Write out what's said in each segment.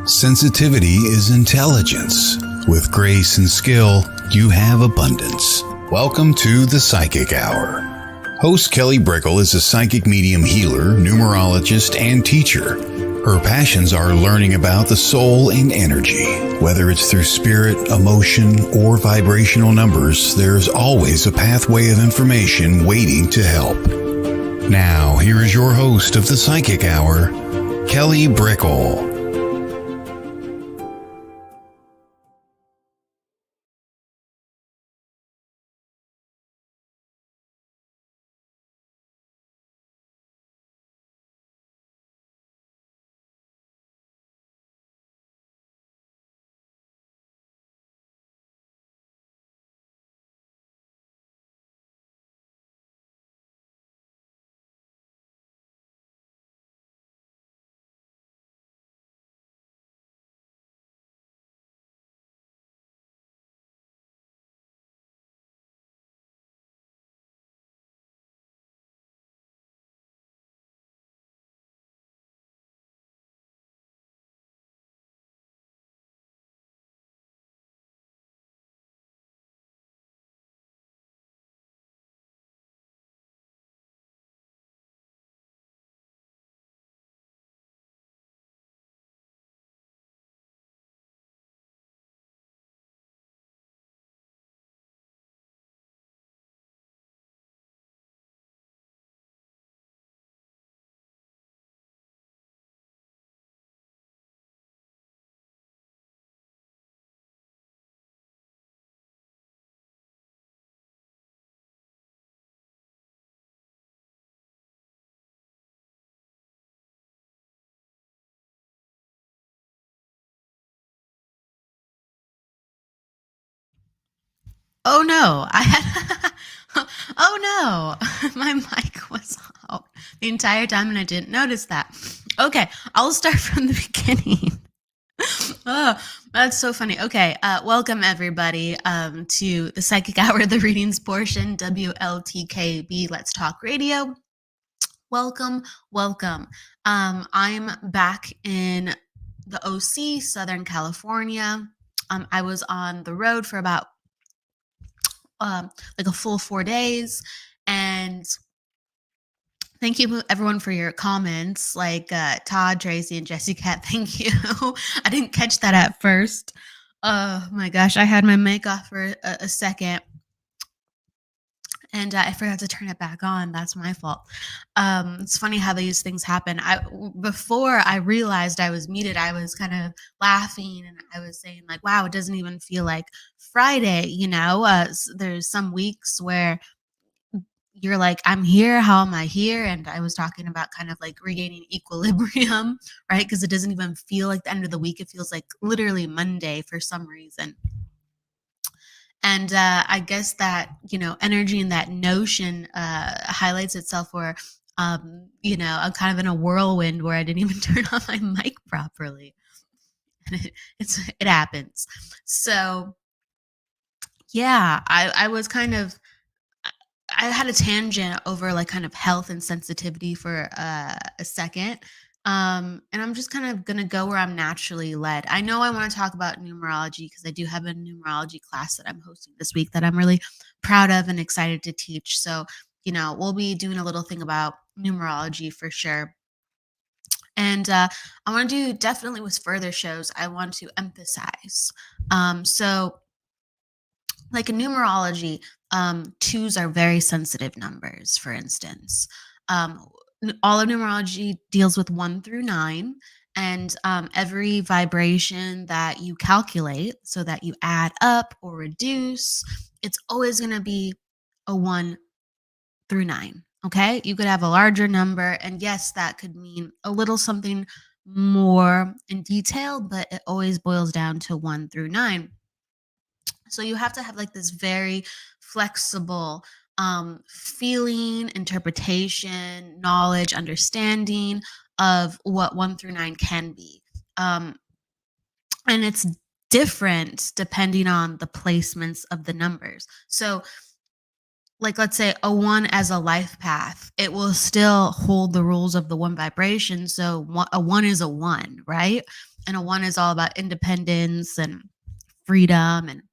Sensitivity is intelligence. With grace and skill, you have abundance. Welcome to the Psychic Hour. Host Kelly Brickle is a psychic medium healer, numerologist, and teacher. Her passions are learning about the soul and energy. Whether it's through spirit, emotion, or vibrational numbers, there's always a pathway of information waiting to help. Now, here is your host of the Psychic Hour, Kelly Brickle. Oh no, I had oh no, my mic was out the entire time and I didn't notice that. Okay, I'll start from the beginning. Oh, that's so funny. Okay, welcome everybody to the Psychic Hour, the readings portion, WLTK-DB, Let's Talk Radio. Welcome, welcome. I'm back in the OC, Southern California. I was on the road for about like a full 4 days. And thank you everyone for your comments, like Todd, Tracy, and Jesse Cat. Thank you. I didn't catch that at first. Oh my gosh, I had my mic off for a second. And I forgot to turn it back on. That's my fault. It's funny how these things happen. Before I realized I was muted, I was kind of laughing and I was saying like, wow, it doesn't even feel like Friday, you know? There's some weeks where you're like, I'm here, how am I here? And I was talking about kind of like regaining equilibrium, right? Because it doesn't even feel like the end of the week. It feels like literally Monday for some reason. And I guess that, energy and that notion highlights itself where, I'm kind of in a whirlwind where I didn't even turn on my mic properly. And it happens. So, yeah, I was kind of, I had a tangent over like kind of health and sensitivity for a second. And I'm just kind of going to go where I'm naturally led. I know I want to talk about numerology because I do have a numerology class that I'm hosting this week that I'm really proud of and excited to teach. So, we'll be doing a little thing about numerology for sure. And I want to do definitely with further shows, I want to emphasize. So, like in numerology, twos are very sensitive numbers, for instance. All of numerology deals with 1 through 9, and every vibration that you calculate, so that you add up or reduce, it's always going to be a 1 through 9. Okay, you could have a larger number, and yes, that could mean a little something more in detail, but it always boils down to 1 through 9. So you have to have like this very flexible feeling, interpretation, knowledge, understanding of what 1 through 9 can be. And it's different depending on the placements of the numbers. So, like, let's say a 1 as a life path, it will still hold the rules of the 1 vibration. So, a 1 is a 1, right? And a 1 is all about independence and freedom and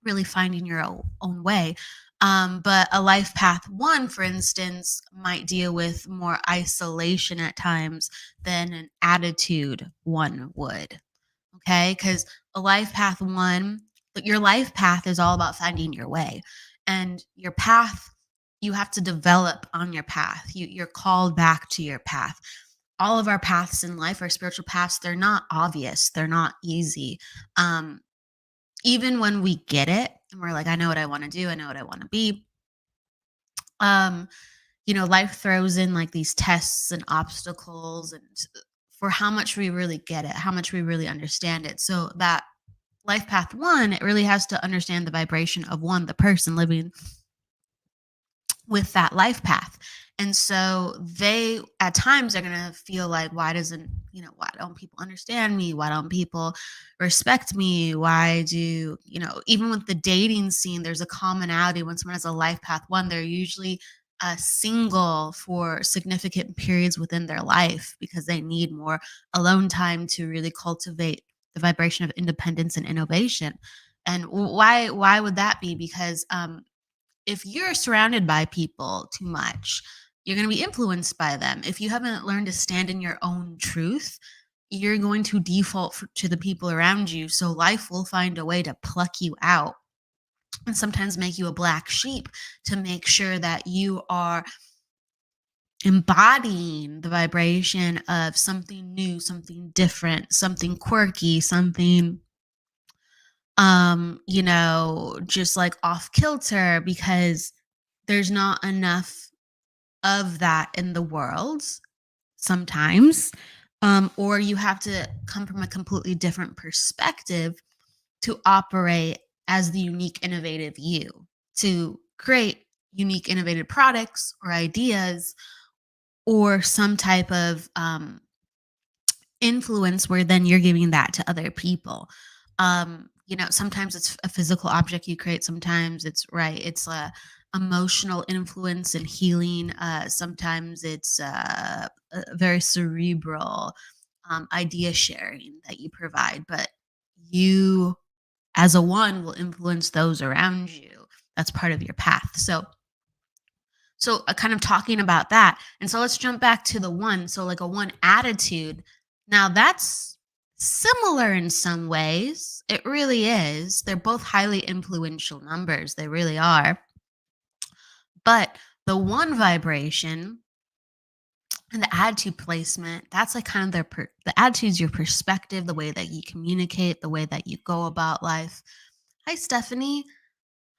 really finding your own way. But a life path 1, for instance, might deal with more isolation at times than an attitude 1 would. Okay. Because a life path 1, but your life path is all about finding your way. And your path, you have to develop on your path. You're called back to your path. All of our paths in life, our spiritual paths, they're not obvious. They're not easy. Um, Even when we get it and we're like, I know what I want to do, I know what I want to be. Um, Life throws in like these tests and obstacles and for how much we really get it, how much we really understand it. So that life path 1, it really has to understand the vibration of 1, the person living with that life path. And so they at times are going to feel like, why don't people understand me? Why don't people respect me? Why do, even with the dating scene, there's a commonality. When someone has a life path 1, they're usually single for significant periods within their life because they need more alone time to really cultivate the vibration of independence and innovation. And why would that be? Because if you're surrounded by people too much, you're going to be influenced by them. If you haven't learned to stand in your own truth, you're going to default to the people around you. So life will find a way to pluck you out and sometimes make you a black sheep to make sure that you are embodying the vibration of something new, something different, something quirky, something just like off kilter, because there's not enough of that in the world sometimes. Or you have to come from a completely different perspective to operate as the unique, innovative you, to create unique, innovative products or ideas or some type of influence where then you're giving that to other people. Sometimes it's a physical object you create, sometimes it's a emotional influence and healing. Sometimes it's a very cerebral idea sharing that you provide, but you as a 1 will influence those around you. That's part of your path. So kind of talking about that. And so let's jump back to the 1. So like a 1 attitude. Now that's similar in some ways. It really is. They're both highly influential numbers. They really are. But the 1 vibration and the attitude placement, that's like kind of the attitude's your perspective, the way that you communicate, the way that you go about life. Hi, Stephanie.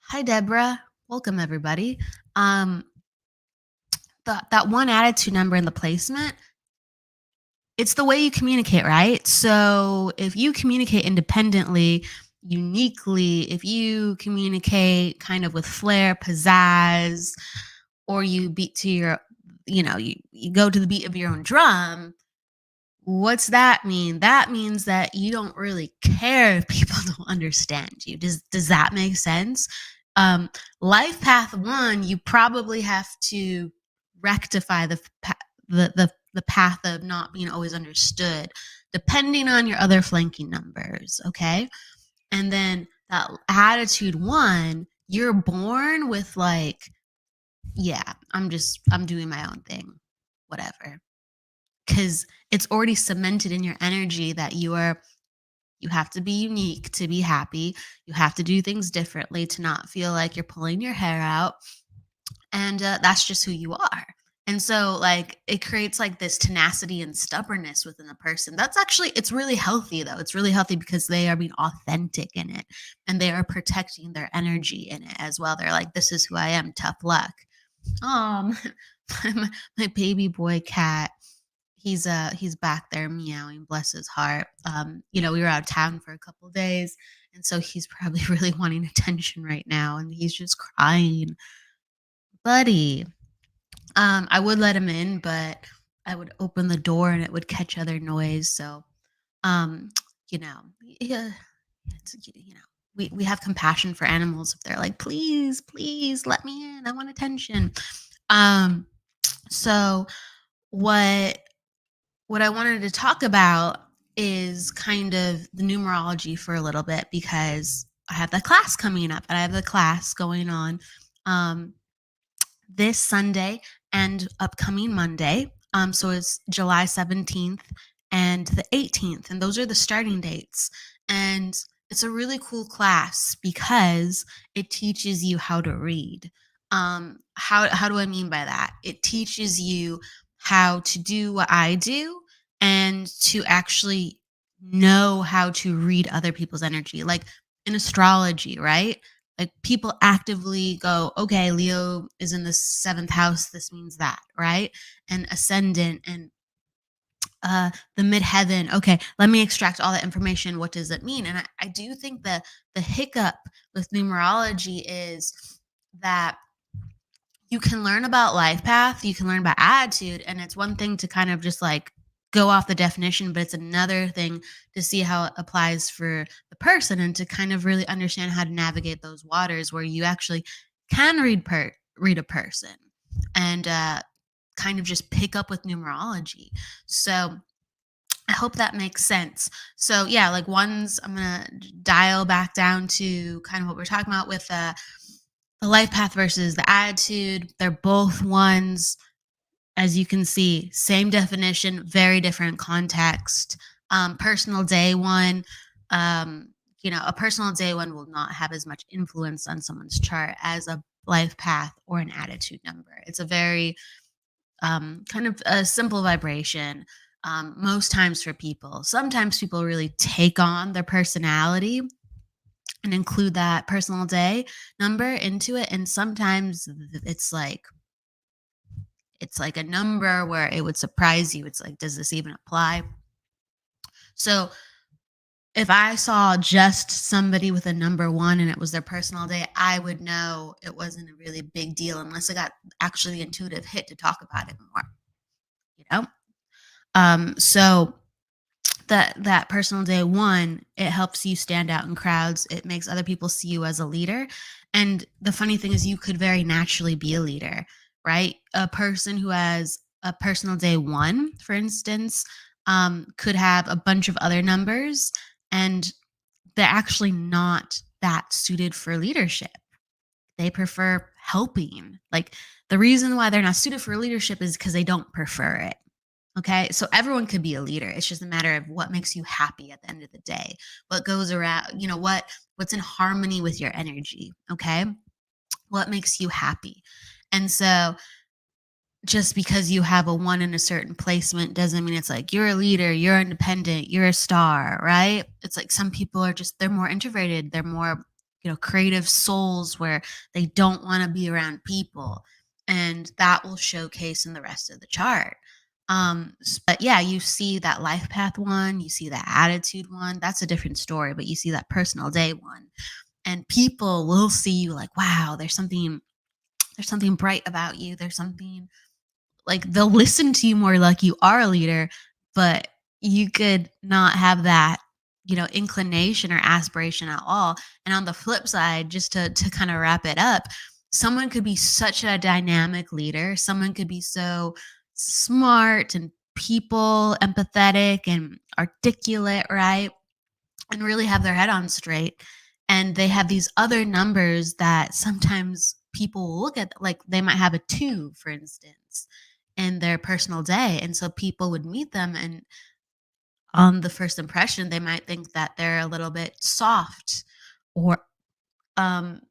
Hi, Deborah. Welcome, everybody. That 1 attitude number in the placement, it's the way you communicate, right? So if you communicate independently, uniquely, if you communicate kind of with flair, pizzazz, or you beat to your, you go to the beat of your own drum, what's that mean? That means that you don't really care if people don't understand you. Does that make sense? Life path 1, you probably have to rectify the path of not being always understood, depending on your other flanking numbers. Okay, and then that attitude 1, you're born with like, yeah, I'm doing my own thing, whatever, because it's already cemented in your energy that you have to be unique to be happy. You have to do things differently to not feel like you're pulling your hair out. And that's just who you are. And so like it creates like this tenacity and stubbornness within the person. It's really healthy though. It's really healthy because they are being authentic in it and they are protecting their energy in it as well. They're like, this is who I am, tough luck. My baby boy cat, he's back there meowing, bless his heart. We were out of town for a couple of days, and so he's probably really wanting attention right now, and he's just crying. Buddy, I would let him in, but I would open the door and it would catch other noise. So, um, yeah, we have compassion for animals if they're like, please let me in. I want attention. So what I wanted to talk about is kind of the numerology for a little bit because I have the class coming up and I have the class going on um, this Sunday and upcoming Monday. So it's July 17th and the 18th, and those are the starting dates. And it's a really cool class because it teaches you how to read. How do I mean by that? It teaches you how to do what I do and to actually know how to read other people's energy. Like in astrology, right? Like people actively go, okay, Leo is in the seventh house. This means that, right? And ascendant and the midheaven. Okay, let me extract all that information. What does it mean? And I do think that the hiccup with numerology is that you can learn about life path, you can learn about attitude, and it's one thing to kind of just like go off the definition, but it's another thing to see how it applies for the person and to kind of really understand how to navigate those waters where you actually can read a person and kind of just pick up with numerology. So I hope that makes sense. So yeah, like one's I'm gonna dial back down to kind of what we're talking about with the life path versus the attitude. They're both ones, as you can see, same definition, very different context. Personal day one, a personal day one will not have as much influence on someone's chart as a life path or an attitude number. It's a very kind of a simple vibration. Most times for people, sometimes people really take on their personality and include that personal day number into it, and sometimes it's like a number where it would surprise you. It's like, does this even apply? So if I saw just somebody with a number one and it was their personal day, I would know it wasn't a really big deal unless I got actually the intuitive hit to talk about it more, you know? So that personal day one, it helps you stand out in crowds. It makes other people see you as a leader. And the funny thing is you could very naturally be a leader, right? A person who has a personal day one, for instance, could have a bunch of other numbers and they're actually not that suited for leadership. They prefer helping. Like the reason why they're not suited for leadership is because they don't prefer it. Okay. So everyone could be a leader. It's just a matter of what makes you happy at the end of the day. What goes around, what's in harmony with your energy. Okay. What makes you happy. And so just because you have a one in a certain placement doesn't mean it's like you're a leader, you're independent, you're a star, right? It's like some people are just they're more introverted, they're more, creative souls where they don't want to be around people. And that will showcase in the rest of the chart. But yeah, you see that life path one, you see that attitude one, that's a different story, but you see that personal day one. And people will see you like, wow, there's something bright about you. There's something like they'll listen to you more like you are a leader, but you could not have that, inclination or aspiration at all. And on the flip side, just to kind of wrap it up, someone could be such a dynamic leader. Someone could be so smart and people empathetic and articulate, right? And really have their head on straight. And they have these other numbers that sometimes people will look at, like they might have a two, for instance, in their personal day. And so people would meet them, and on the first impression, they might think that they're a little bit soft or um,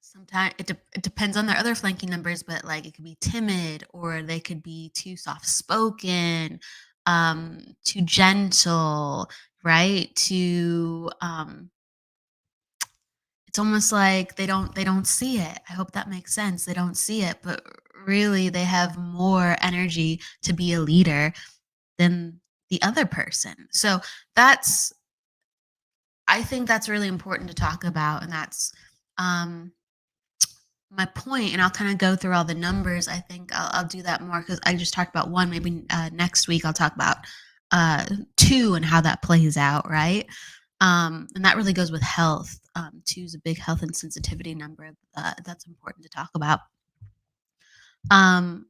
sometimes it depends on their other flanking numbers, but like it could be timid or they could be too soft spoken, too gentle, right? Too it's almost like they don't see it. I hope that makes sense. They don't see it, but really they have more energy to be a leader than the other person. So that's I think that's really important to talk about, and that's um my point. And I'll kind of go through all the numbers. I think I'll do that more because I just talked about one. Maybe next week I'll talk about two and how that plays out, right? And that really goes with health. Two is a big health and sensitivity number. That's important to talk about. Um,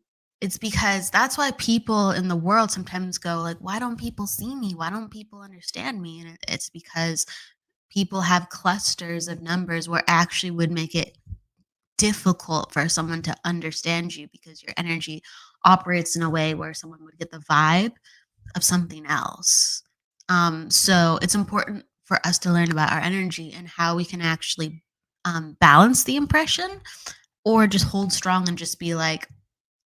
It's because that's why people in the world sometimes go like, "Why don't people see me? Why don't people understand me?" And it's because people have clusters of numbers where actually would make it difficult for someone to understand you because your energy operates in a way where someone would get the vibe of something else. So it's important for us to learn about our energy and how we can actually balance the impression or just hold strong and just be like,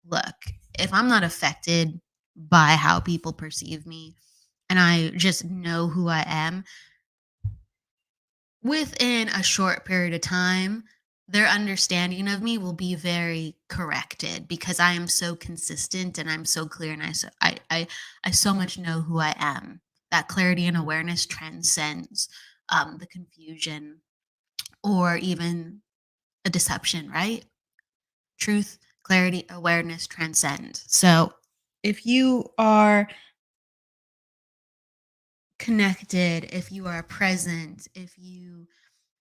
look, if I'm not affected by how people perceive me and I just know who I am, within a short period of time, their understanding of me will be very corrected because I am so consistent and I'm so clear and I so much know who I am. That clarity and awareness transcends the confusion or even a deception, right? Truth, clarity, awareness transcend. So if you are connected, if you are present, if you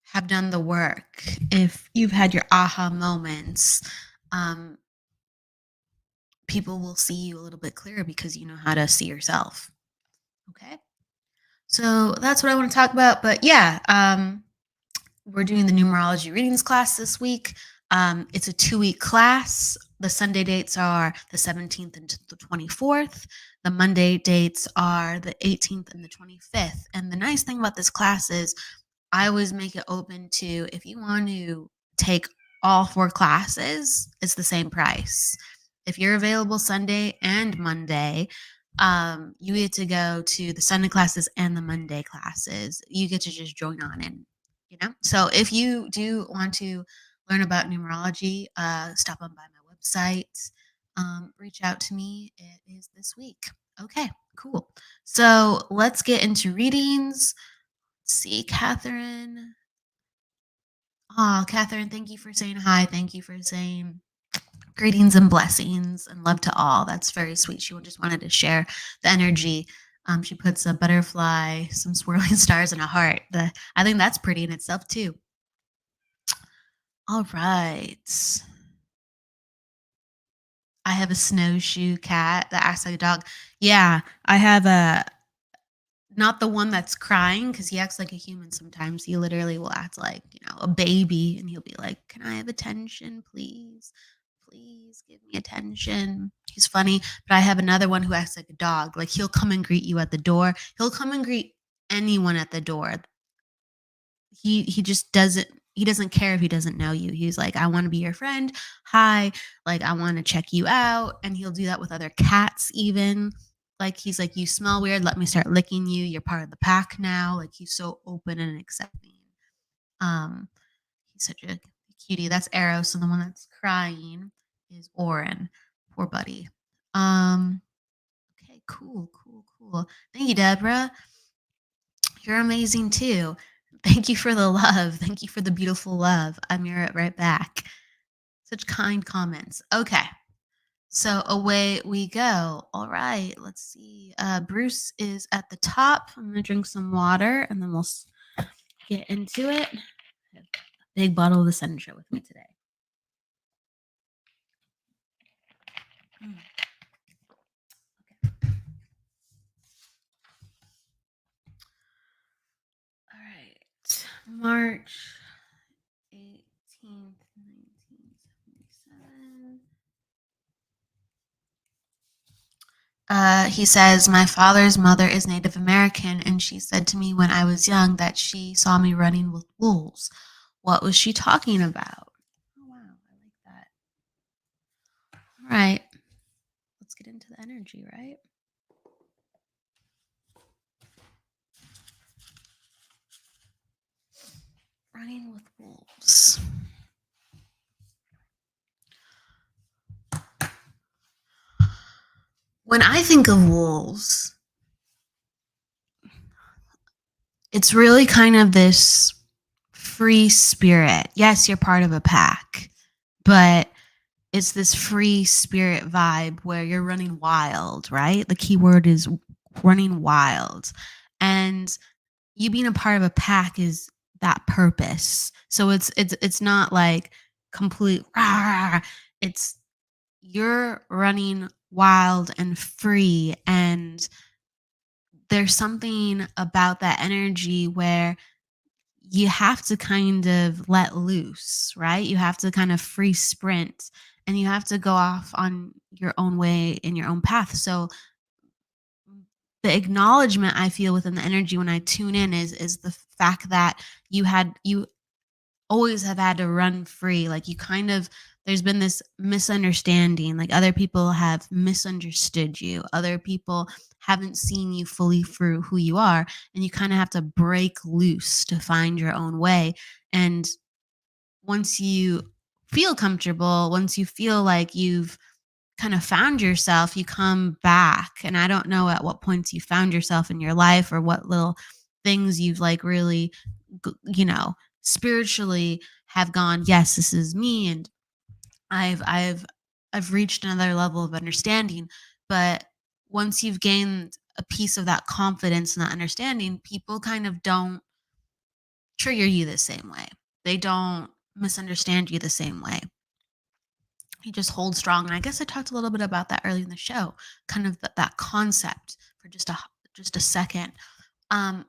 have done the work, if you've had your aha moments, um, people will see you a little bit clearer because you know how to see yourself. Okay. So that's what I want to talk about. But yeah, we're doing the numerology readings class this week. It's a 2-week class. The Sunday dates are the 17th and the 24th. The Monday dates are the 18th and the 25th. And the nice thing about this class is I always make it open to if you want to take all 4 classes, it's the same price. If you're available Sunday and Monday, you get to go to the Sunday classes and the Monday classes. You get to just join on in, you know? So if you do want to learn about numerology, stop on by my website, reach out to me. It is this week. Okay, cool. So let's get into readings. See, Catherine. Oh, Catherine, thank you for saying hi. Thank you for saying greetings and blessings and love to all. That's very sweet. She just wanted to share the energy. She puts a butterfly, some swirling stars, and a heart. I think that's pretty in itself, too. All right. I have a snowshoe cat that acts like a dog. Yeah, I have a not the one that's crying because he acts like a human sometimes. He literally will act like, a baby and he'll be like, "Can I have attention, please? Please give me attention." He's funny, but I have another one who acts like a dog. Like he'll come and greet you at the door. He'll come and greet anyone at the door. He just doesn't care if he doesn't know you. He's like, "I want to be your friend. Hi, like I want to check you out." And he'll do that with other cats even. Like he's like, "You smell weird. Let me start licking you. You're part of the pack now." Like he's so open and accepting. Um, he's such a cutie. That's Eros, and the one that's crying is Oren. Poor buddy. Um, okay, cool, cool, cool. Thank you, Deborah. You're amazing too. Thank you for the love. Thank you for the beautiful love. I mirror it right back. Such kind comments. Okay. So away we go. All right. Let's see. Bruce is at the top. I'm going to drink some water and then we'll get into it. I have a big bottle of Essentia with me today. Okay. All right. March 18th, 1977. He says, "My father's mother is Native American, and she said to me when I was young that she saw me running with wolves. What was she talking about?" Oh, wow. I like that. All right. Let's get into the energy, right? Running with wolves. When I think of wolves, it's really kind of this free spirit. Yes, you're part of a pack, but it's this free spirit vibe where you're running wild, right? The key word is running wild. And you being a part of a pack is that purpose. So it's not like complete rah, rah, rah. It's you're running wild and free, and there's something about that energy where you have to kind of let loose, right? You have to kind of free sprint, and you have to go off on your own way in your own path. So the acknowledgement I feel within the energy when I tune in is the fact that you always have had to run free. Like, you kind of, there's been this misunderstanding. Like, other people have misunderstood you. Other people haven't seen you fully for who you are. And you kind of have to break loose to find your own way. And once you feel comfortable, once you feel like you've kind of found yourself, you come back. And I don't know at what points you found yourself in your life, or what little things you've like really, you know, spiritually have gone, yes, this is me. And I've, I've, I've reached another level of understanding. But once you've gained a piece of that confidence and that understanding, people kind of don't trigger you the same way. They don't misunderstand you the same way. You just hold strong. And I guess I talked a little bit about that early in the show, kind of that concept for just a second. Um,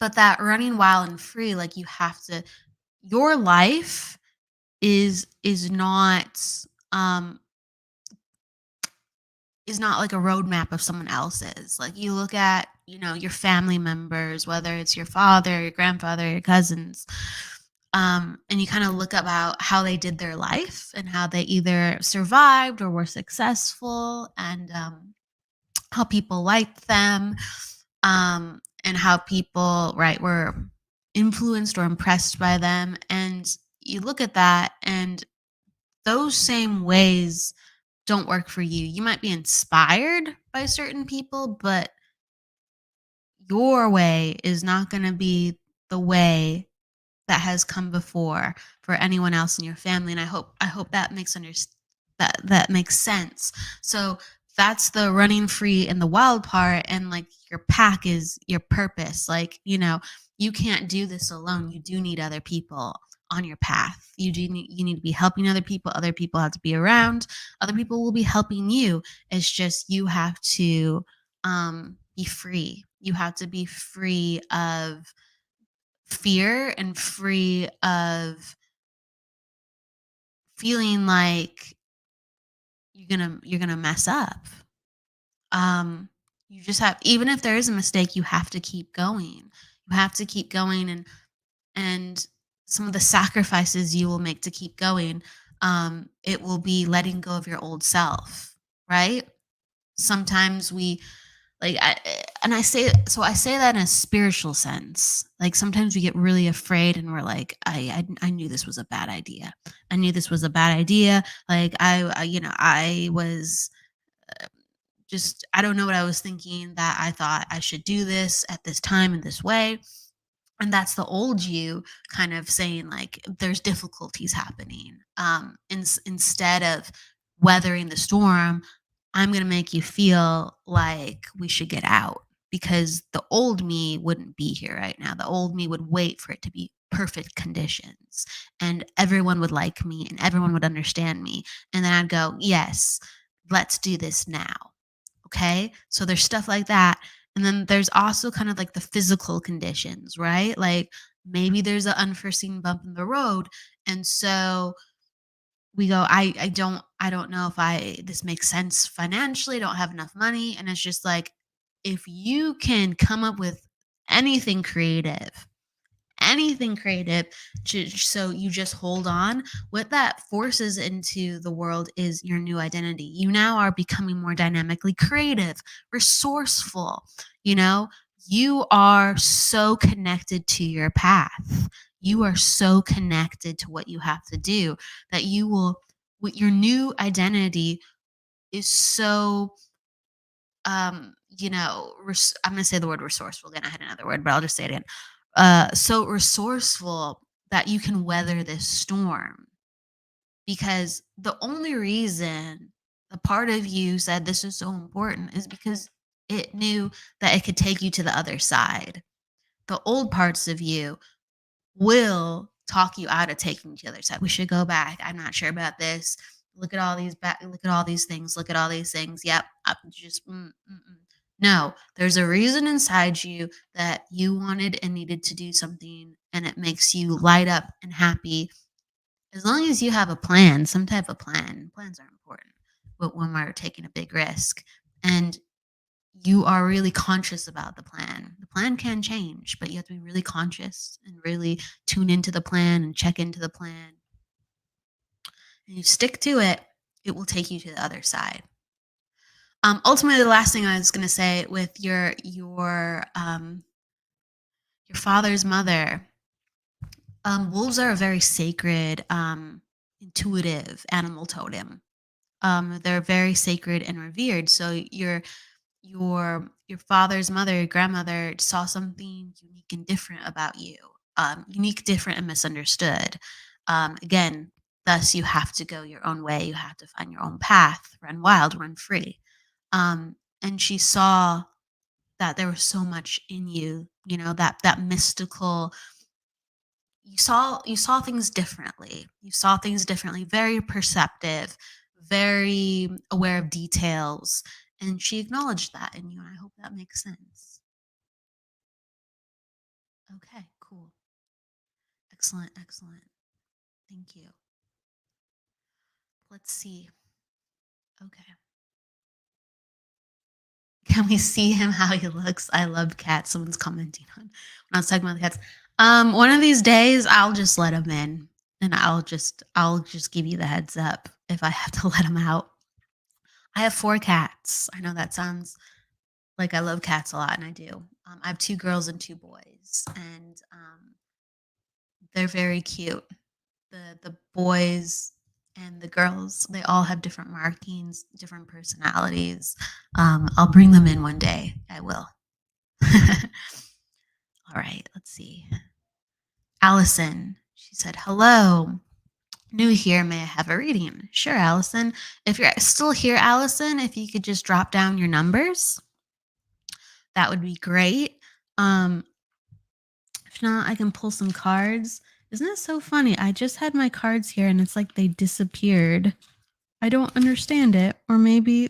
but that running wild and free, like, you have to, your life is not um is not like a roadmap of someone else's. Like, you look at, your family members, whether it's your father, your grandfather, your cousins, and you kind of look about how they did their life and how they either survived or were successful, and how people liked them, and how people, right, were influenced or impressed by them. And you look at that, and those same ways don't work for you. You might be inspired by certain people, but your way is not going to be the way that has come before for anyone else in your family. And I hope that that makes sense. So that's the running free and the wild part. And like, your pack is your purpose. Like, you can't do this alone. You do need other people on your path. You need to be helping other people. Other people have to be around. Other people will be helping you. It's just, you have to be free. You have to be free of fear and free of feeling like you're gonna mess up. um you just have, even if there is a mistake, you have to keep going. You have to keep going. And some of the sacrifices you will make to keep going, it will be letting go of your old self, right? Sometimes we, like, I say that in a spiritual sense. Like, sometimes we get really afraid, and we're like, I knew this was a bad idea. I knew this was a bad idea. Like, I was just, I don't know what I was thinking, that I thought I should do this at this time in this way. And that's the old you kind of saying, like, there's difficulties happening. Instead of weathering the storm, I'm going to make you feel like we should get out, because the old me wouldn't be here right now. The old me would wait for it to be perfect conditions, and everyone would like me, and everyone would understand me. And then I'd go, yes, let's do this now. Okay. So there's stuff like that. And then there's also kind of like the physical conditions, right? Like, maybe there's an unforeseen bump in the road. And so we go, I don't know if this makes sense financially. I don't have enough money. And it's just like, if you can come up with anything creative, so you just hold on. What that forces into the world is your new identity. You now are becoming more dynamically creative, resourceful. you know you are so connected to your path. You are so connected to what you have to do, that you will, with your new identity, is so I'm going to say the word resourceful again. I had another word, but I'll just say it again. So resourceful that you can weather this storm, because the only reason the part of you said this is so important is because it knew that it could take you to the other side. The old parts of you will talk you out of taking you to the other side. We should go back. I'm not sure about this. look at all these look at all these things, look at all these things. Yep, just no. There's a reason inside you that you wanted and needed to do something, and it makes you light up and happy. As long as you have a plan, some type of plan. Plans are important, but when we're taking a big risk, and you are really conscious about the plan. The plan can change, but you have to be really conscious and really tune into the plan and check into the plan. And you stick to it, it will take you to the other side. Ultimately, the last thing I was going to say with your father's mother, wolves are a very sacred, intuitive animal totem. They're very sacred and revered. So your father's mother, your grandmother saw something unique and different about you, unique, different, and misunderstood. Again, thus you have to go your own way. You have to find your own path, run wild, run free. And she saw that there was so much in you, that mystical. You saw things differently. You saw things differently, very perceptive, very aware of details, and she acknowledged that in you, and I hope that makes sense. Okay, cool. Excellent, excellent. Thank you. Let's see. Okay. Can we see him how he looks? I love cats. Someone's commenting on when I was talking about the cats. One of these days I'll just let him in, and I'll just give you the heads up if I have to let him out. I have 4 cats. I know that sounds like I love cats a lot, and I do. I have 2 girls and 2 boys, and they're very cute. The boys and the girls, they all have different markings, different personalities. I'll bring them in one day. I will. All right, let's see. Allison, she said, hello. New here, may I have a reading? Sure, Allison. If you're still here, Allison, if you could just drop down your numbers, that would be great. If not, I can pull some cards. Isn't it so funny? I just had my cards here and it's like they disappeared. I don't understand it. Or maybe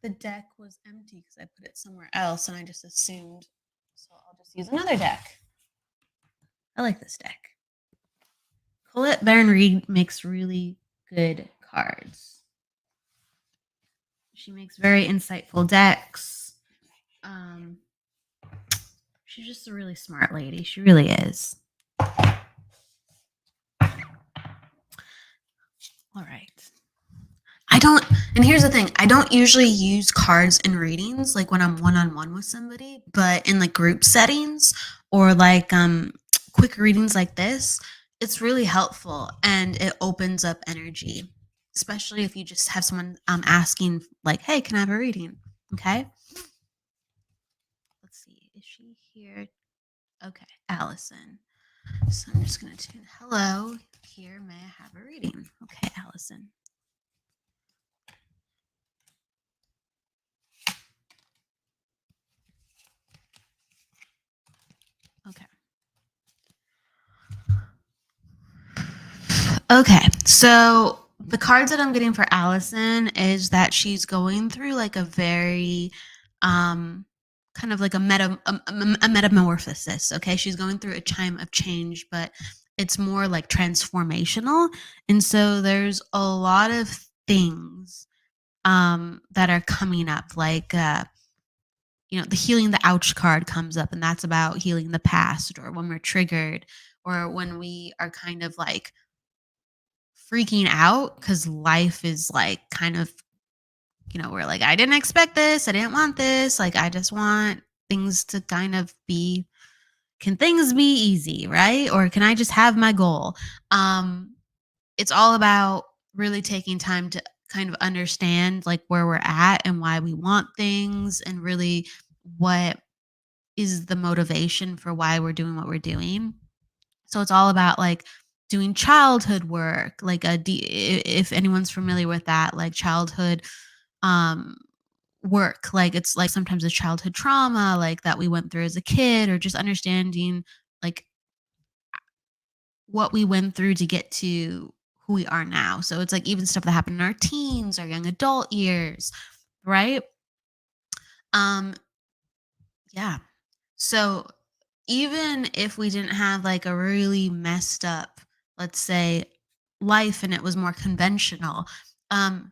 the deck was empty because I put it somewhere else and I just assumed. So I'll just use another deck. I like this deck. Colette Baron Reed makes really good cards. She makes very insightful decks. She's just a really smart lady. She really is. All right. And here's the thing, I don't usually use cards in readings, like when I'm one-on-one with somebody, but in like group settings or like quick readings like this, it's really helpful and it opens up energy, especially if you just have someone asking like, hey, can I have a reading? Okay. Let's see. Is she here? Okay. Allison. So I'm just going to tune. Hello. Here, may I have a reading? Okay, Allison. Okay. Okay, so the cards that I'm getting for Allison is that she's going through like a very kind of like a metamorphosis. Okay, she's going through a time of change, but it's more like transformational, and so there's a lot of things that are coming up, like the healing the ouch card comes up, and that's about healing the past, or when we're triggered, or when we are kind of like freaking out because life is like kind of, we're like, I didn't expect this. I didn't want this. Like, I just want things to kind of be, can things be easy, right? Or can I just have my goal? It's all about really taking time to kind of understand like where we're at and why we want things and really what is the motivation for why we're doing what we're doing. So it's all about like doing childhood work, like if anyone's familiar with that, like childhood work, like it's like sometimes a childhood trauma like that we went through as a kid, or just understanding like what we went through to get to who we are now. So it's like even stuff that happened in our teens, our young adult years, right? Um, yeah. So even if we didn't have like a really messed up, let's say, life and it was more conventional, um,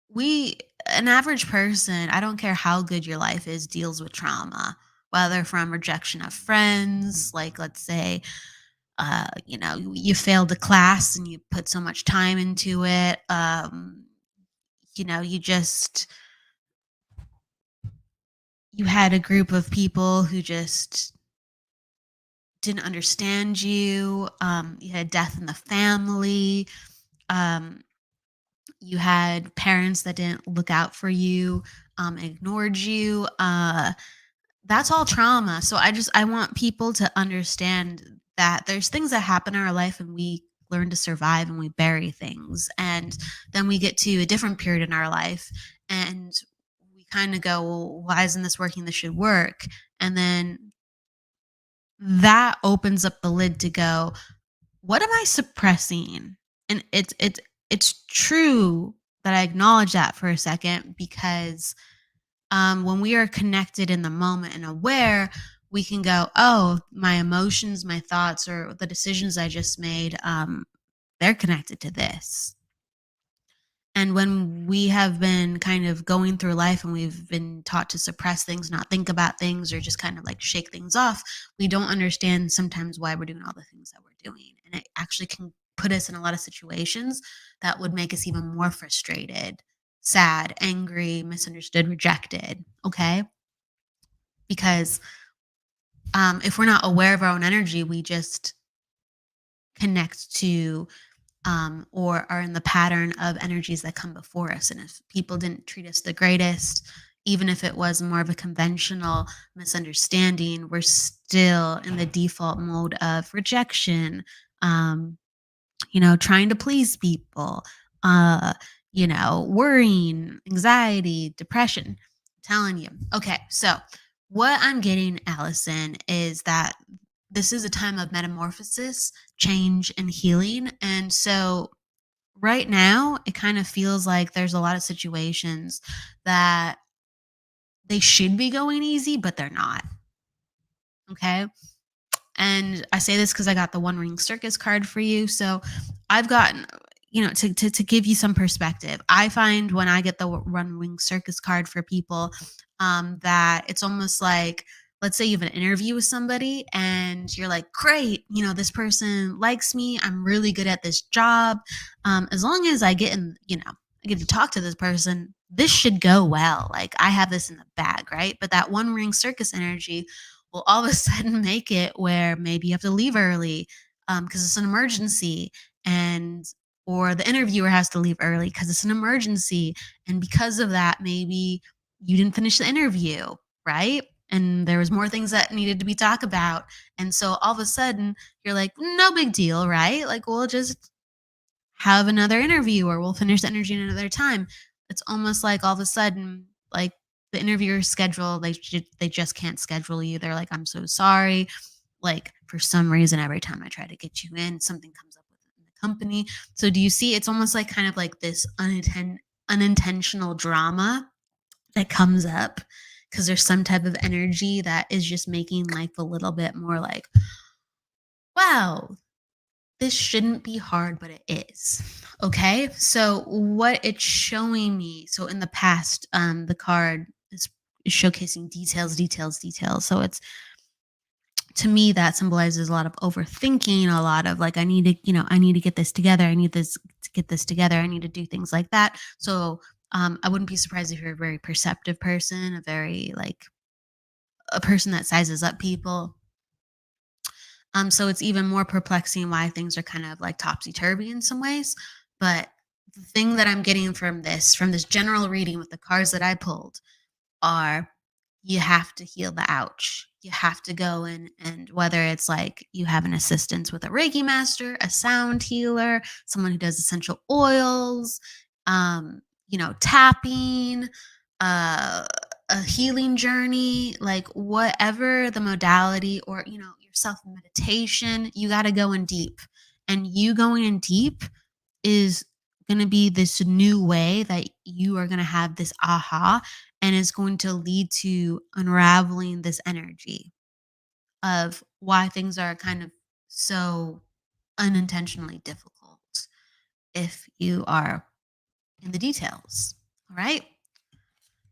we an average person, I don't care how good your life is, deals with trauma, whether from rejection of friends, like let's say you failed a class and you put so much time into it. You just you had a group of people who just didn't understand you. You had death in the family. Um, you had parents that didn't look out for you, ignored you. That's all trauma. So I want people to understand that there's things that happen in our life and we learn to survive and we bury things. And then we get to a different period in our life and we kind of go, well, why isn't this working? This should work. And then that opens up the lid to go, what am I suppressing? And it's true that I acknowledge that for a second because when we are connected in the moment and aware, we can go, oh, my emotions, my thoughts, or the decisions I just made, they're connected to this. And when we have been kind of going through life and we've been taught to suppress things, not think about things, or just kind of like shake things off, we don't understand sometimes why we're doing all the things that we're doing. And it actually can put us in a lot of situations that would make us even more frustrated, sad, angry, misunderstood, rejected. Okay. Because if we're not aware of our own energy, we just connect to or are in the pattern of energies that come before us. And if people didn't treat us the greatest, even if it was more of a conventional misunderstanding, we're still in the default mode of rejection, um, trying to please people, worrying, anxiety, depression. I'm telling you. Okay, so what I'm getting, Allison, is that this is a time of metamorphosis, change, and healing. And so right now, it kind of feels like there's a lot of situations that they should be going easy, but they're not. Okay. And I say this because I got the One Ring Circus card for you. So I've gotten, to give you some perspective, I find when I get the One Ring Circus card for people, that it's almost like, let's say you have an interview with somebody and you're like, great, this person likes me. I'm really good at this job. As long as I get I get to talk to this person, this should go well. Like I have this in the bag, right? But that One Ring Circus energy will all of a sudden make it where maybe you have to leave early because it's an emergency, and or the interviewer has to leave early because it's an emergency, and because of that, maybe you didn't finish the interview, right? And there was more things that needed to be talked about, and so all of a sudden you're like, no big deal, right? Like we'll just have another interview or we'll finish the energy another time. It's almost like all of a sudden, like the interviewer's schedule, they just can't schedule you. They're like, I'm so sorry. Like for some reason, every time I try to get you in, something comes up within the company. So do you see? It's almost like kind of like this unintentional drama that comes up because there's some type of energy that is just making life a little bit more like, wow, this shouldn't be hard, but it is. Okay. So what it's showing me, so in the past, the card is showcasing details, details, details. So it's to me that symbolizes a lot of overthinking, a lot of like, I need to get this together. I need this to get this together. I need to do things like that. So I wouldn't be surprised if you're a very perceptive person, a very like a person that sizes up people. So it's even more perplexing why things are kind of like topsy turvy in some ways. But the thing that I'm getting from this general reading with the cards that I pulled are you have to heal the ouch. You have to go in, and whether it's like you have an assistance with a Reiki master, a sound healer, someone who does essential oils, tapping, uh, a healing journey, like whatever the modality, or your self meditation, you got to go in deep. And you going in deep is going to be this new way that you are going to have this aha, and it's going to lead to unraveling this energy of why things are kind of so unintentionally difficult if you are in the details. All right.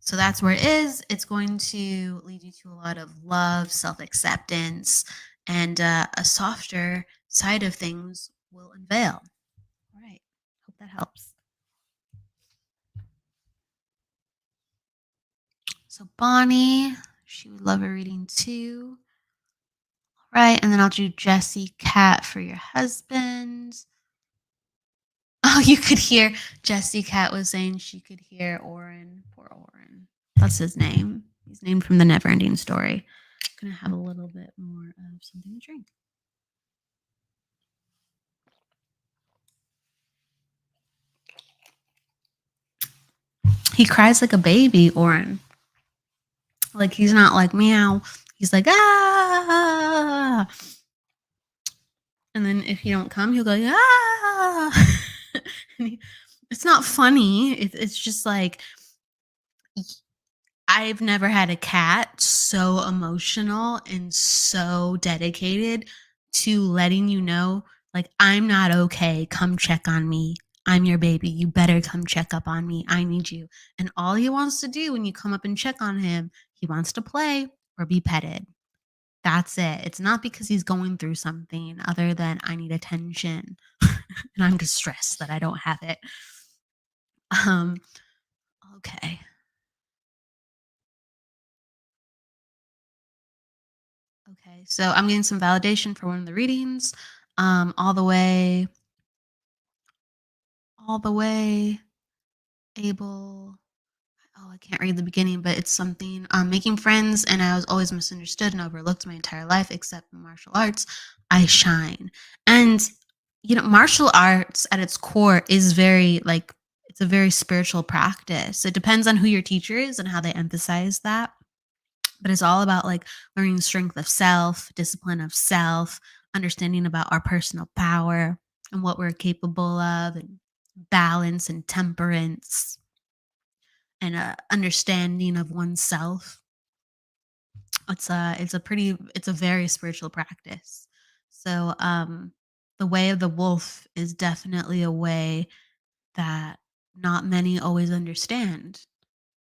So that's where it is. It's going to lead you to a lot of love, self acceptance, and a softer side of things will unveil. All right. Hope that helps. So, Bonnie, she would love a reading too. All right. And then I'll do Jessie Cat for your husband. Oh, you could hear Jessie Cat was saying she could hear Oren. Poor Oren. That's his name. He's named from the Neverending Story. I'm gonna have a little bit more of something to drink. He cries like a baby, Oren. Like he's not like meow. He's like ah. And then if you don't come, he'll go ah. It's not funny. It's just like I've never had a cat so emotional and so dedicated to letting you know, like, I'm not okay. Come check on me. I'm your baby. You better come check up on me. I need you. And all he wants to do when you come up and check on him, he wants to play or be petted. That's it. It's not because he's going through something other than I need attention and I'm distressed that I don't have it. Um, okay. Okay, so I'm getting some validation for one of the readings. All the way able. Oh, I can't read the beginning, but it's something making friends, and I was always misunderstood and overlooked my entire life, except in martial arts, I shine. And martial arts at its core is very like it's a very spiritual practice. It depends on who your teacher is and how they emphasize that, but it's all about like learning strength of self, discipline of self, understanding about our personal power and what we're capable of, and balance and temperance and understanding of oneself. It's a very spiritual practice. So the way of the wolf is definitely a way that not many always understand,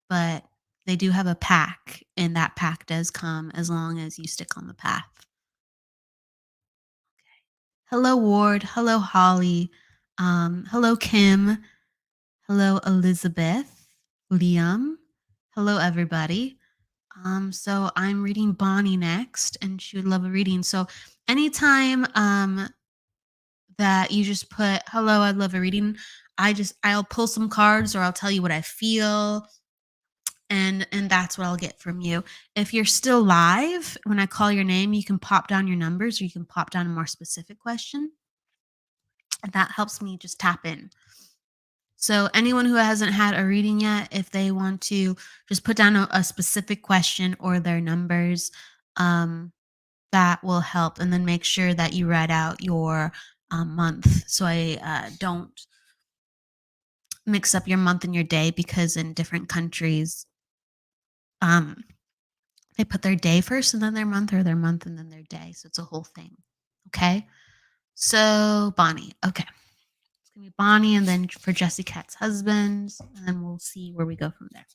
but they do have a pack, and that pack does come as long as you stick on the path. Hello, Ward. Hello, Holly. Hello, Kim. Hello, Elizabeth. Liam. Hello, everybody. So I'm reading Bonnie next, and she would love a reading. So anytime that you just put hello, I'd love a reading, I'll pull some cards or I'll tell you what I feel, and that's what I'll get from you. If you're still live, when I call your name, you can pop down your numbers or you can pop down a more specific question. And that helps me just tap in. So anyone who hasn't had a reading yet, if they want to just put down a specific question or their numbers, that will help. And then make sure that you write out your month. So I don't mix up your month and your day, because in different countries, they put their day first and then their month, or their month and then their day. So it's a whole thing. Okay. So Bonnie. Okay. It's going to be Bonnie, and then for Jessie Cat's husband. And then we'll see where we go from there.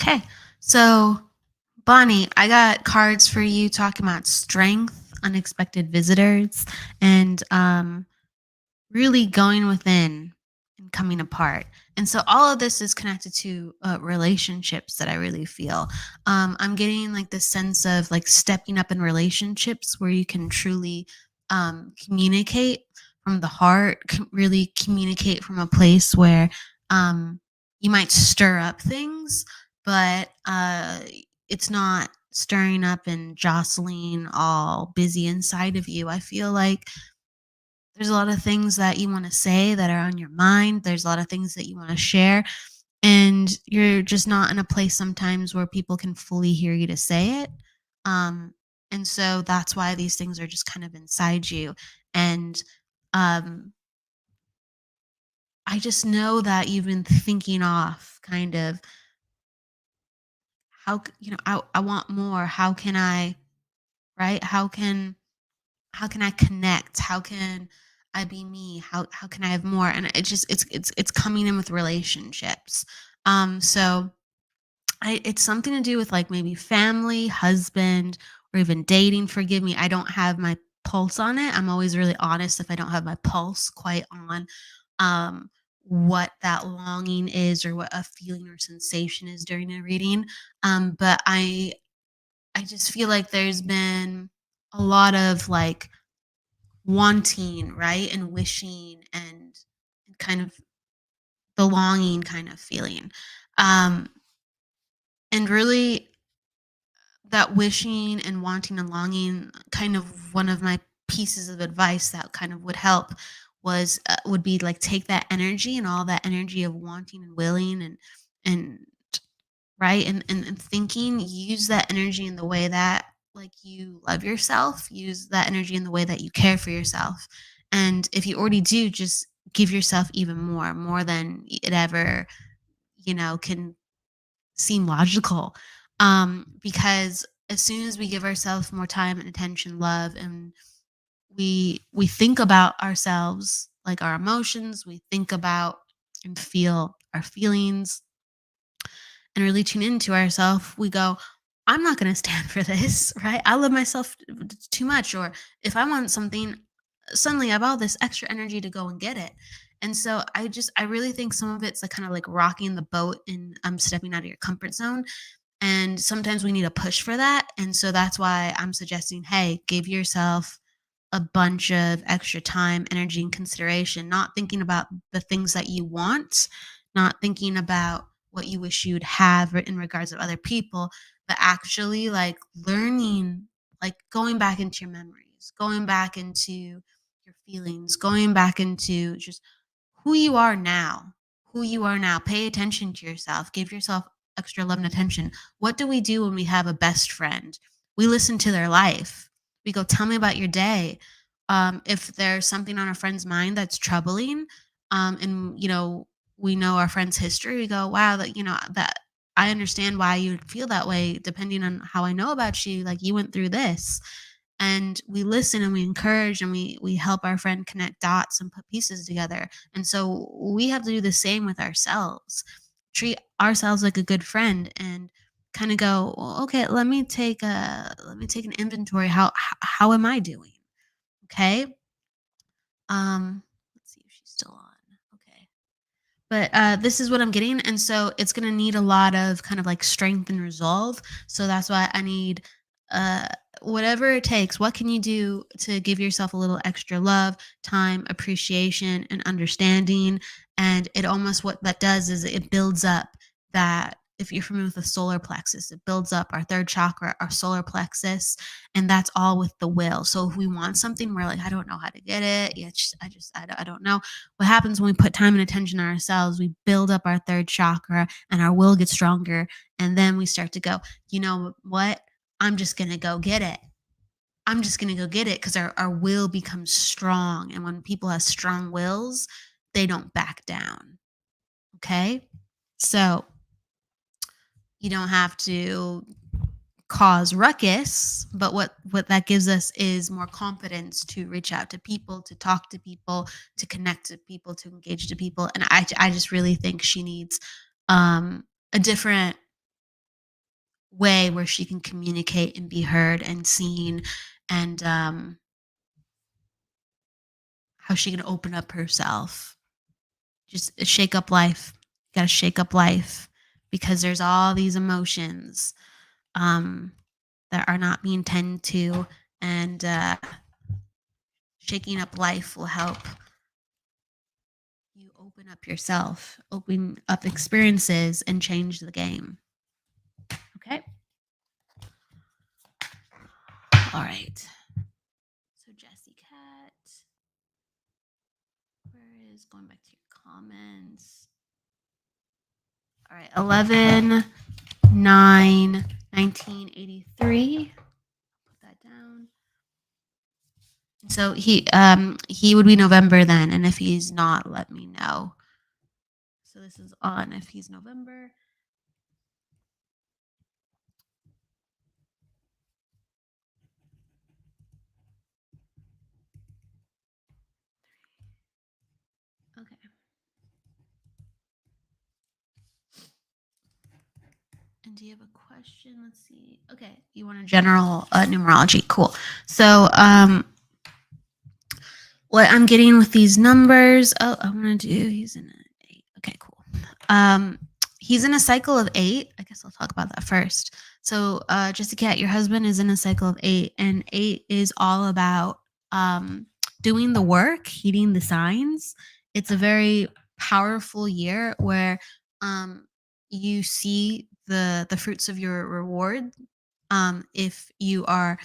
Okay. So Bonnie, I got cards for you talking about strength, unexpected visitors, and really going within and coming apart. And so all of this is connected to relationships that I really feel. I'm getting like this sense of like stepping up in relationships where you can truly communicate from the heart, really communicate from a place where you might stir up things, but it's not stirring up and jostling all busy inside of you. I feel like There's a lot of things that you want to say that are on your mind. There's a lot of things that you want to share. And you're just not in a place sometimes where people can fully hear you to say it. Um, and so that's why these things are just kind of inside you. And um, I just know that you've been thinking off kind of I want more. How can I, right? How can I connect? How can I be me? How can I have more? And it's coming in with relationships. So it's something to do with like maybe family, husband, or even dating. Forgive me, I don't have my pulse on it. I'm always really honest if I don't have my pulse quite on um what that longing is or what a feeling or sensation is during a reading. But I just feel like there's been a lot of like wanting, right? And wishing and kind of the longing kind of feeling. Um, and really that wishing and wanting and longing, kind of one of my pieces of advice that kind of would help was would be like take that energy and all that energy of wanting and willing and right and thinking, use that energy in the way that like you love yourself, use that energy in the way that you care for yourself. And if you already do, just give yourself even more than it ever can seem logical. Because as soon as we give ourselves more time and attention, love, and we think about ourselves, like our emotions, we think about and feel our feelings and really tune into ourselves, we go, I'm not going to stand for this, right? I love myself too much. Or if I want something, suddenly I have all this extra energy to go and get it. And so I really think some of it's like kind of like rocking the boat and stepping out of your comfort zone. And sometimes we need a push for that. And so that's why I'm suggesting, hey, give yourself a bunch of extra time, energy, and consideration, not thinking about the things that you want, not thinking about what you wish you'd have in regards of other people, but actually like learning, like going back into your memories, going back into your feelings, going back into just who you are now, who you are now. Pay attention to yourself. Give yourself extra love and attention. What do we do when we have a best friend? We listen to their life. We go, tell me about your day. If there's something on a friend's mind that's troubling, and we know our friend's history, we go, wow, that I understand why you would feel that way. Depending on how I know about you, like you went through this, and we listen and we encourage and we help our friend connect dots and put pieces together. And so we have to do the same with ourselves. Treat ourselves like a good friend and kind of go, well, okay, let me take an inventory. How am I doing? Okay. Let's see if she's still on. Okay. But this is what I'm getting. And so it's going to need a lot of kind of like strength and resolve. So that's why I need uh, whatever it takes. What can you do to give yourself a little extra love, time, appreciation, and understanding? And it almost, what that does is it builds up that. If you're familiar with the solar plexus, it builds up our third chakra, our solar plexus, and that's all with the will. So if we want something, we're like, I don't know how to get it. Yeah, I don't know what happens when we put time and attention on ourselves. We build up our third chakra and our will gets stronger. And then we start to go, you know what? I'm just going to go get it. I'm just going to go get it because our will becomes strong. And when people have strong wills, they don't back down. Okay. So you don't have to cause ruckus, but what that gives us is more confidence to reach out to people, to talk to people, to connect to people, to engage to people. And I just really think she needs a different way where she can communicate and be heard and seen, and how she can open up herself. Just shake up life. You got to shake up life because there's all these emotions um that are not being tended to, and shaking up life will help you open up yourself, open up experiences, and change the game. Okay. All right. So Jesse Cat. just going back to your comments. All right, 11/9/1983. Put that down. So he would be November then, and if he's not, let me know. So this is on if he's November. Okay. And do you have a question? Let's see. Okay, you want a general numerology? Cool. So what I'm getting with these numbers. Oh, I want to do. He's in an 8. Okay, cool. He's in a cycle of 8. I guess I'll talk about that first. So, Jessica, your husband is in a cycle of 8, and 8 is all about doing the work, heeding the signs. It's a very powerful year where you see the fruits of your reward if you are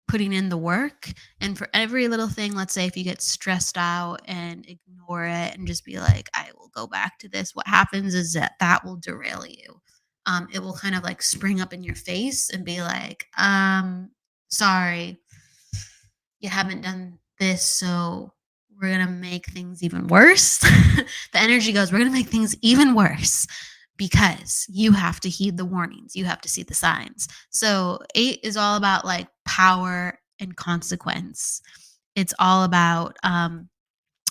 putting in the work. And for every little thing, let's say if you get stressed out and ignore it and just be like, I will go back to this, what happens is that will derail you. It will kind of like spring up in your face and be like, sorry, you haven't done this, so we're gonna make things even worse. The energy goes, we're gonna make things even worse because you have to heed the warnings, you have to see the signs. So 8 is all about like power and consequence. It's all about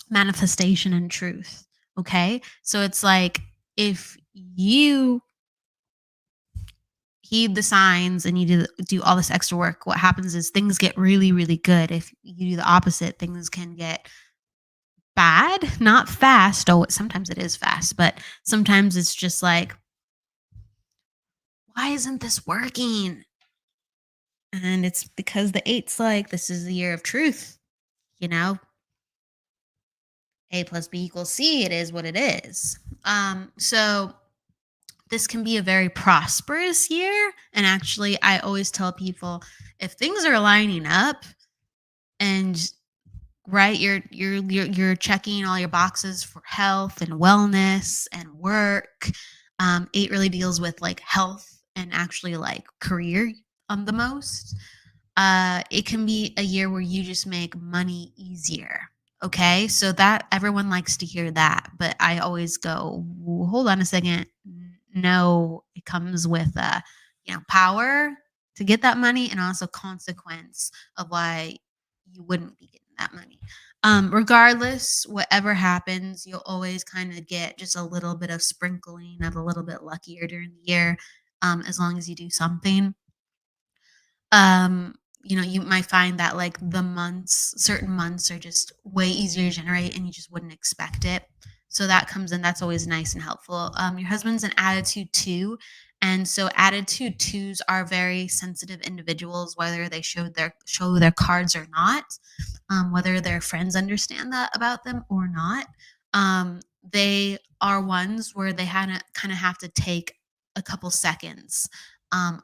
manifestation and truth. Okay, so it's like if you heed the signs and you do all this extra work, what happens is things get really, really good. If you do the opposite, things can get bad, not fast. Oh, sometimes it is fast, but sometimes it's just like, why isn't this working? And it's because the 8's like, this is the year of truth, you know? A plus B equals C. It is what it is. So this can be a very prosperous year. And actually, I always tell people if things are lining up and right, you're checking all your boxes for health and wellness and work. 8 really deals with like health and actually like career the most. It can be a year where you just make money easier. Okay, so that everyone likes to hear that, but I always go, hold on a second. No, it comes with power to get that money and also consequence of why you wouldn't be getting that money. Regardless, whatever happens, you'll always kind of get just a little bit of sprinkling of a little bit luckier during the year, as long as you do something. You might find that like certain months are just way easier to generate and you just wouldn't expect it. So that comes in, that's always nice and helpful. Your husband's an attitude 2. And so attitude 2s are very sensitive individuals, whether they show their cards or not, whether their friends understand that about them or not. They are ones where they kind of have to take a couple seconds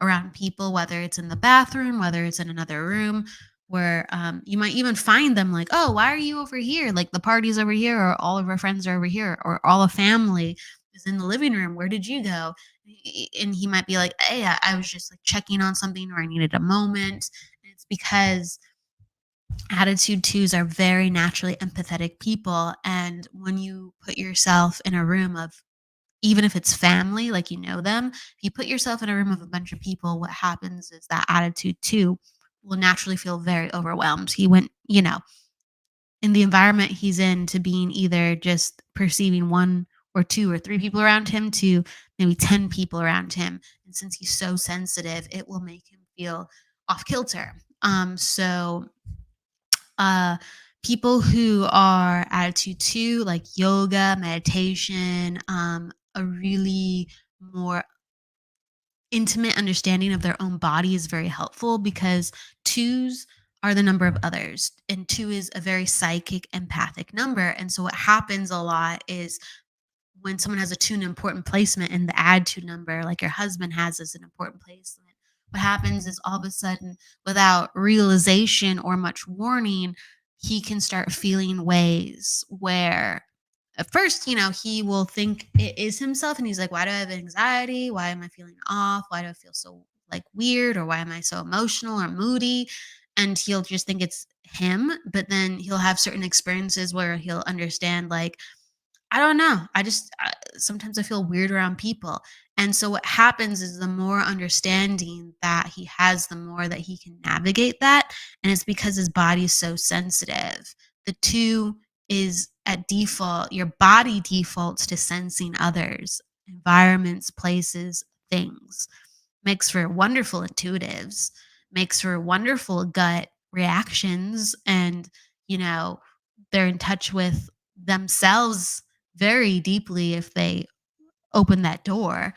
around people, whether it's in the bathroom, whether it's in another room, where you might even find them like, oh, why are you over here? Like the party's over here, or all of our friends are over here, or all the family is in the living room. Where did you go? And he might be like, hey, I was just like checking on something, or I needed a moment. And it's because attitude 2s are very naturally empathetic people. And when you put yourself in a room of, even if it's family, like you know them, if you put yourself in a room of a bunch of people, what happens is that attitude 2 will naturally feel very overwhelmed. He went, in the environment he's in, to being either just perceiving 1 or 2 or 3 people around him to maybe 10 people around him. And since he's so sensitive, it will make him feel off kilter. So people who are attitude 2, like yoga, meditation, a really more intimate understanding of their own body is very helpful, because 2s are the number of others, and 2 is a very psychic, empathic number. And so what happens a lot is when someone has a 2 in an important placement, and the attitude number, like your husband has, as an important placement, what happens is all of a sudden, without realization or much warning, he can start feeling ways where at first, he will think it is himself and he's like, why do I have anxiety? Why am I feeling off? Why do I feel so like weird? Or why am I so emotional or moody? And he'll just think it's him. But then he'll have certain experiences where he'll understand, like, I don't know. Sometimes I feel weird around people. And so what happens is the more understanding that he has, the more that he can navigate that. And it's because his body is so sensitive. The two is at default, your body defaults to sensing others, environments, places, things. Makes for wonderful intuitives, makes for wonderful gut reactions. And, you know, they're in touch with themselves very deeply if they open that door.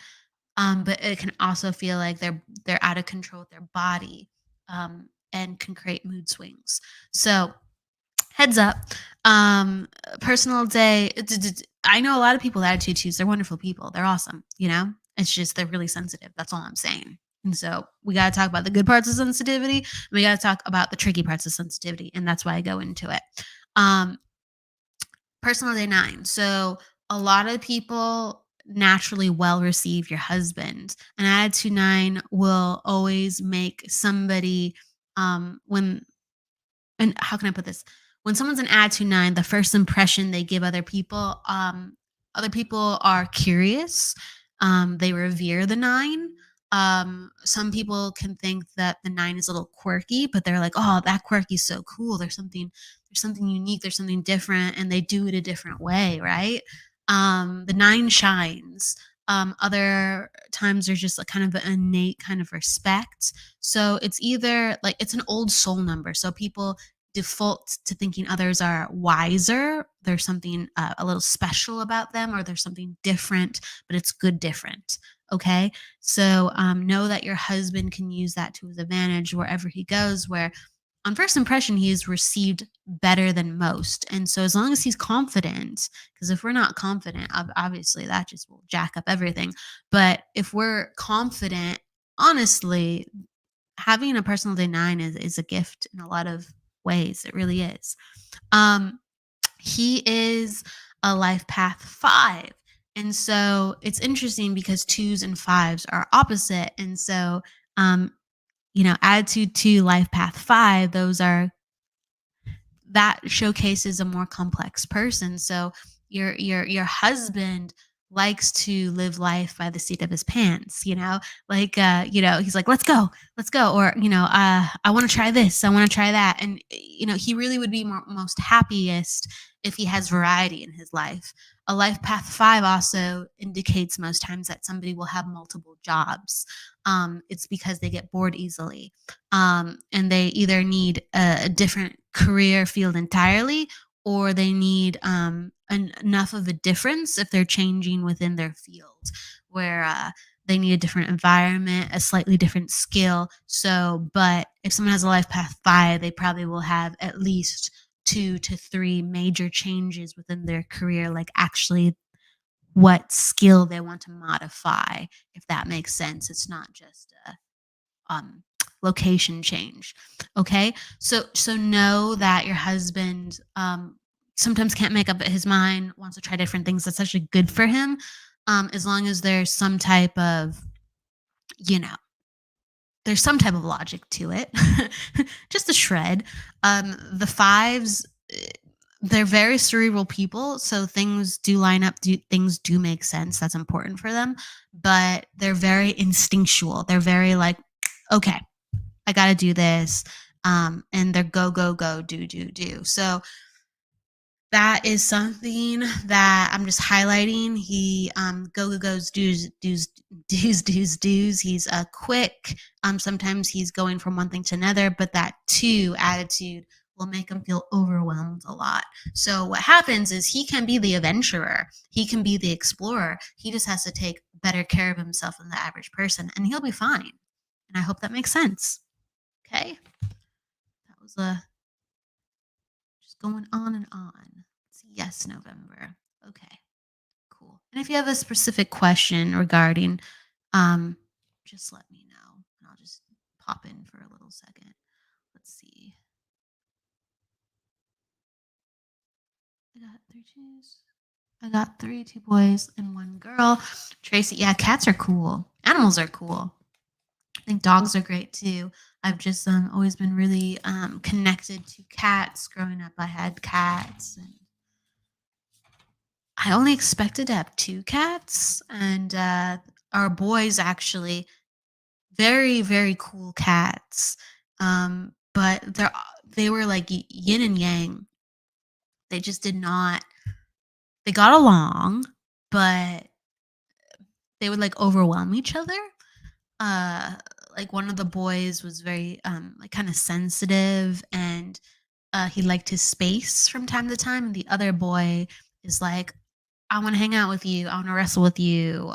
But it can also feel like they're out of control with their body, and can create mood swings. So heads up, personal day. I know a lot of people with attitude twos. They're wonderful people. They're awesome. It's just they're really sensitive. That's all I'm saying. And so we got to talk about the good parts of sensitivity. We got to talk about the tricky parts of sensitivity, and that's why I go into it. Um, Personal day 9. So a lot of people naturally well receive your husband. An attitude 9 will always make somebody, when and how can I put this? When someone's an attitude 9, the first impression they give other people are curious. They revere the 9. Some people can think that the 9 is a little quirky, but they're like, "Oh, that quirky is so cool. There's something unique. There's something different," and they do it a different way, right? The 9 shines. Other times there's just a kind of an innate kind of respect. So it's either like it's an old soul number. So people default to thinking others are wiser. There's something a little special about them, or there's something different, but it's good different. Okay. So know that your husband can use that to his advantage wherever he goes, where on first impression, he is received better than most. And so, as long as he's confident, because if we're not confident, obviously that just will jack up everything. But if we're confident, honestly, having a personal day 9 is a gift in a lot of ways. It really is. Um, he is a life path 5. And so it's interesting because twos and fives are opposite. And so, um, attitude 2, life path 5, those are that showcases a more complex person. So your husband likes to live life by the seat of his pants, like he's like, let's go, or I want to try this, I want to try that. And he really would be most happiest if he has variety in his life. A life path 5 also indicates most times that somebody will have multiple jobs. It's because they get bored easily, and they either need a different career field entirely, or they need enough of a difference if they're changing within their field, where they need a different environment, a slightly different skill. So, but if someone has a life path 5, they probably will have at least 2 to 3 major changes within their career, like actually what skill they want to modify, if that makes sense. It's not just a um location change. Okay, so know that your husband sometimes can't make up his mind, wants to try different things. That's actually good for him, as long as you know there's some type of logic to it. Just a shred. The fives, they're very cerebral people, so things do line up, things do make sense. That's important for them, but they're very instinctual. They're very like, okay, I got to do this. And they're go, go, go, do, do, do. So that is something that I'm just highlighting. He go, go, goes, do's, do's, do's, do's, do's. He's quick. Sometimes he's going from one thing to another, but that 2 attitude will make him feel overwhelmed a lot. So what happens is he can be the adventurer. He can be the explorer. He just has to take better care of himself than the average person, and he'll be fine. And I hope that makes sense. Okay. That was just going on and on. Yes, November. Okay, cool. And if you have a specific question regarding, um, just let me know, and I'll just pop in for a little second. Let's see. I got 3 twos. I got three, two boys and one girl. Tracy, yeah, cats are cool. Animals are cool. I think dogs are great too. I've just always been really connected to cats. Growing up, I had cats, and I only expected to have two cats. And our boys actually very very cool cats. But they were like yin and yang. They just did not. They got along, but they would like overwhelm each other. Uh, like one of the boys was very like kind of sensitive, and he liked his space from time to time. And the other boy is like, I want to hang out with you. I want to wrestle with you.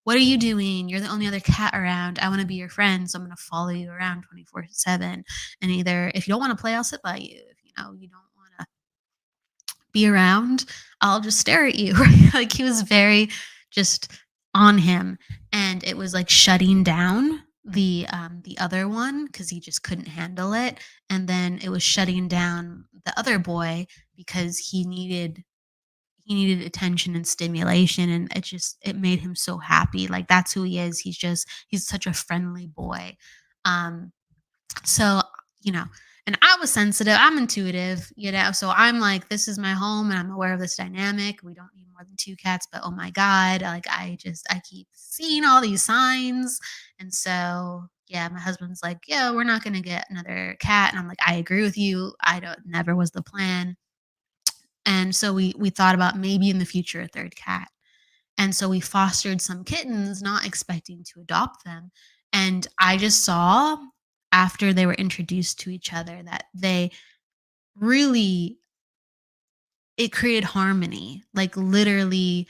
What are you doing? You're the only other cat around. I want to be your friend, so I'm going to follow you around 24/7. And either if you don't want to play, I'll sit by you. If you don't want to be around, I'll just stare at you. Like he was very just on him, and it was like shutting down the other one because he just couldn't handle it, and then it was shutting down the other boy because he needed attention and stimulation, and it made him so happy. Like that's who he is. He's such a friendly boy. um so, you know, and I was sensitive. I'm intuitive, so I'm like, this is my home and I'm aware of this dynamic. We don't need more than two cats, but oh my God, like I keep seeing all these signs. And so, yeah, my husband's like, yeah, we're not going to get another cat. And I'm like, I agree with you. I don't, never was the plan. And so we thought about maybe in the future a third cat. And so we fostered some kittens, not expecting to adopt them. And I just saw after they were introduced to each other that they really it created harmony. Like literally